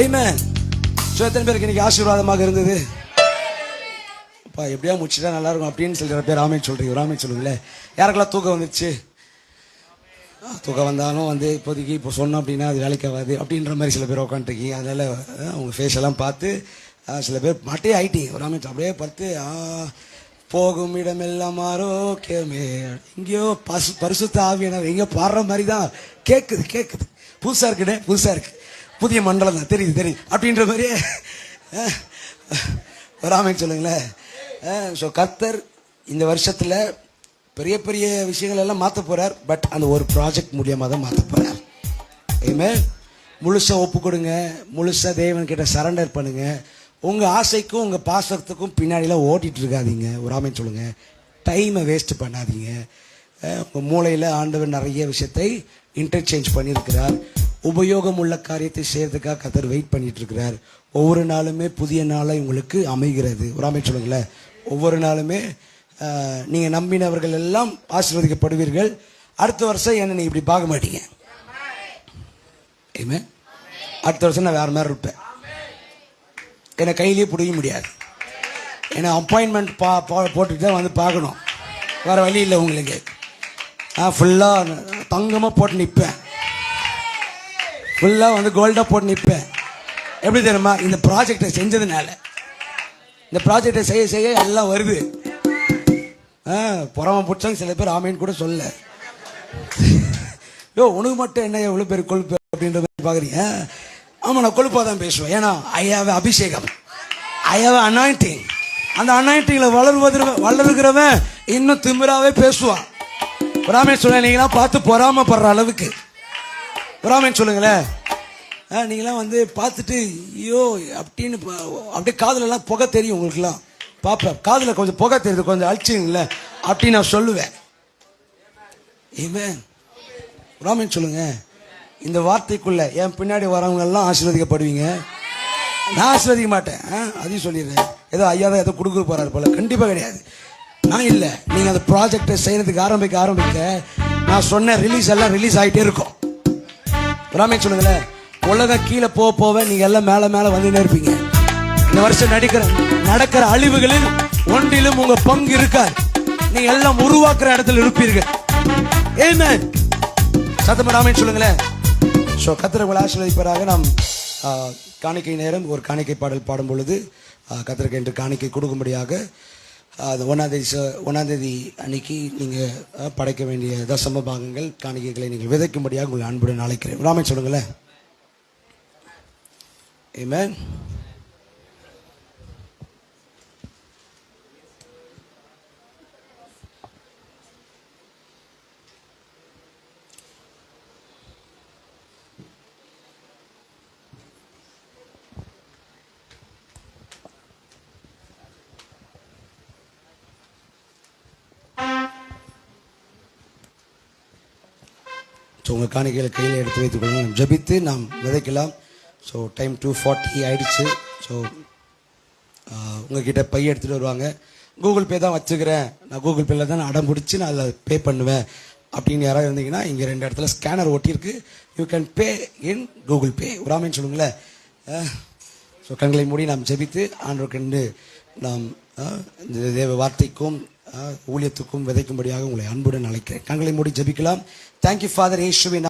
[SPEAKER 1] ஏமேன். எத்தனை பேருக்கு இன்னைக்கு ஆசீர்வாதமாக இருந்தது? அப்பா எப்படியா முடிச்சுட்டா நல்லா இருக்கும் அப்படின்னு சொல்லிற பேர் ஆமென் சொல்றீங்க. ஒரு ஆமென் சொல்லுங்களேன். யாருக்கெல்லாம் தூக்கம் வந்துருச்சு? தூக்கம் வந்தாலும் வந்து இப்போதைக்கு இப்போ சொன்னோம் அப்படின்னா அது வேலைக்கு ஆகாது அப்படின்ற மாதிரி சில பேர் உட்காந்துருக்கீங்க. அதனால அவங்க ஃபேஸ் எல்லாம் பார்த்து சில பேர் மாட்டே ஆயிட்டீங்க. ஒரு ஆமென் அப்படியே பார்த்து போகும் இடமெல்லாம் ஆரோக்கியமே, எங்கேயோ பரிசுத்த ஆவியானவர் எங்கேயோ பாடுற மாதிரி தான் கேட்குது. புதுசா இருக்குடே, புதுசா இருக்கு, புதிய மண்டலம் தான், தெரியுது அப்படின்ற மாதிரியே ஒரு ஆமென் சொல்லுங்களேன். ஸோ கர்த்தர் இந்த வருஷத்தில் பெரிய பெரிய விஷயங்கள் எல்லாம் மாற்ற போறார். பட் அந்த ஒரு ப்ராஜெக்ட் மூலியமாக தான் மாற்ற போறார். ஆமென். முழுசா ஒப்பு கொடுங்க, முழுசா தேவன் கிட்ட சரண்டர் பண்ணுங்க. உங்க ஆசைக்கும் உங்க பாசத்துக்கும் பின்னாடிலாம் ஓட்டிட்டு இருக்காதீங்க. ஒரு ஆமென் சொல்லுங்க. டைமை வேஸ்ட் பண்ணாதீங்க. உங்க மூளையில் ஆண்டவர் நிறைய விஷயத்தை இன்டர்சேஞ்ச் பண்ணியிருக்கிறார். உபயோகம் உள்ள காரியத்தை செய்யறதுக்காக கர்த்தர் வெயிட் பண்ணிட்டு இருக்கிறார். ஒவ்வொரு நாளுமே புதிய நாளை உங்களுக்கு அமைகிறது. ஒரு ஆமென் சொல்லுங்களேன். ஒவ்வொரு நாளுமே நீங்க நம்பினவர்கள் எல்லாம் ஆசீர்வதிக்கப்படுவீர்கள். அடுத்த வருஷம் என்ன நீ இப்படி பார்க்க மாட்டீங்க. ஆமென். அடுத்த வருஷம் நான் வேற மாதிரி இருப்பேன். என்னை கையிலேயே பிடிக்க முடியாது. ஏன்னா அப்பாயின்மெண்ட் போட்டுட்டு தான் வந்து பார்க்கணும். வேற வழி இல்லை உங்களுக்கு. ஃபுல்லாக தங்கமாக போட்டு நிற்பேன், ஃபுல்லாக வந்து கோல்டாக போட்டு நிற்பேன். எப்படி தெரியுமா? இந்த ப்ராஜெக்டை செஞ்சதுனால. இந்த ப்ராஜெக்டை செய்ய செய்ய எல்லாம் வருது. புறமா பிடிச்சாங்க சில பேர் ஆமேன்னு கூட சொல்ல. உனக்கு மட்டும் என்ன எவ்வளோ பேர் கொழுப்பு அப்படின்ற மாதிரி பார்க்குறீங்க. ஆமாம், நான் கொழுப்பாக தான் பேசுவேன். ஏன்னா ஐ ஹேவ் அபிஷேகம், ஐ ஹேவ் அனாயிண்டிங். அந்த அனாயிண்டிங்கில் வளருகிறவன் இன்னும் திமிராவே பேசுவான். ராமேன் சொல்ல நீங்களாம் பார்த்து பொறாமப்படுற அளவுக்கு. ராமேன் சொல்லுங்களேன். நீங்களாம் வந்து பார்த்துட்டு ஐயோ அப்படின்னு அப்படியே காதுலலாம் புகை தெரியும் உங்களுக்குலாம். பார்ப்பேன், காதில் கொஞ்சம் புகை தெரியுது, கொஞ்சம் அழிச்சிங்கள அப்படின்னு நான் சொல்லுவேன். ஆமென். ராமேன் சொல்லுங்க. இந்த வார்த்தைக்குள்ள என் பின்னாடி வரவங்க எல்லாம் ஆசீர்வதிக்கப்படுவீங்க. நான் ஆசீர்வதிக்க மாட்டேன், அதையும் சொல்லிடுறேன். ஏதோ ஐயா தான் ஏதோ கொடுக்க போறாரு போல. கண்டிப்பா கிடையாது. நான் இல்லை. நீங்க அந்த ப்ராஜெக்டை செய்யறதுக்கு ஆரம்பிக்க நான் சொன்ன ரிலீஸ் எல்லாம் ரிலீஸ் ஆகிட்டே இருக்கும். ராமே சொல்லுங்களேன். உலகம் கீழே போக நீங்க எல்லாம் மேல மேல வந்துட்டே இருப்பீங்க. இந்த வருஷம் நடக்கிற அழிவுகளில் ஒன்றிலும் உங்க பங்கு இருக்காது. நீங்க எல்லாம் உருவாக்குற இடத்துல இருப்பீர்கள். ஆமென். சத்தமா ஆமென் சொல்லுங்களேன். சோ கர்த்தர் உங்களை ஆசீர்வதிப்பாராக. நாம் காணிக்கை நேரம் ஒரு காணிக்கை பாடல் பாடும் பொழுது கர்த்தருக்கு என்று காணிக்கை கொடுக்கும்படியாக அது 1ஆம் தேதி அன்னைக்கு நீங்கள் படைக்க வேண்டிய தசம பாகங்கள் காணிக்கைகளை நீங்கள் விதைக்கும்படியாக உங்களை அன்புடன் அழைக்கிறேன். ஆமென் சொல்லுங்களேன். ஆமென். ஸோ உங்கள் காணிக்கைகளை கையில் எடுத்து வைத்துக் கொள்ளுங்கள். ஜபித்து நாம் விதைக்கலாம். ஸோ டைம் 2:40 ஆயிடுச்சு. ஸோ உங்ககிட்ட பை எடுத்துகிட்டு வருவாங்க. கூகுள் பே தான் வச்சுக்கிறேன், நான் கூகுள் பேயில் தான் அடம் பிடிச்சி நான் அதில் பே பண்ணுவேன் அப்படின்னு யாராவது இருந்தீங்கன்னா இங்கே 2 இடத்துல ஸ்கேனர் ஒட்டியிருக்கு. You can pay in Google Pay. ஒரு ஆமென் சொல்லுங்களேன். ஸோ கண்களை மூடி நாம் ஜபித்து ஆண்டவருக்கு நாம் இந்த தேவ வார்த்தைக்கும் ஊழியத்துக்கும் விதைக்கும்படியாக உங்களை அன்புடன் அழைக்கிறேன். கண்களை மூடி ஜபிக்கலாம். Thank you father. இயேசுவின்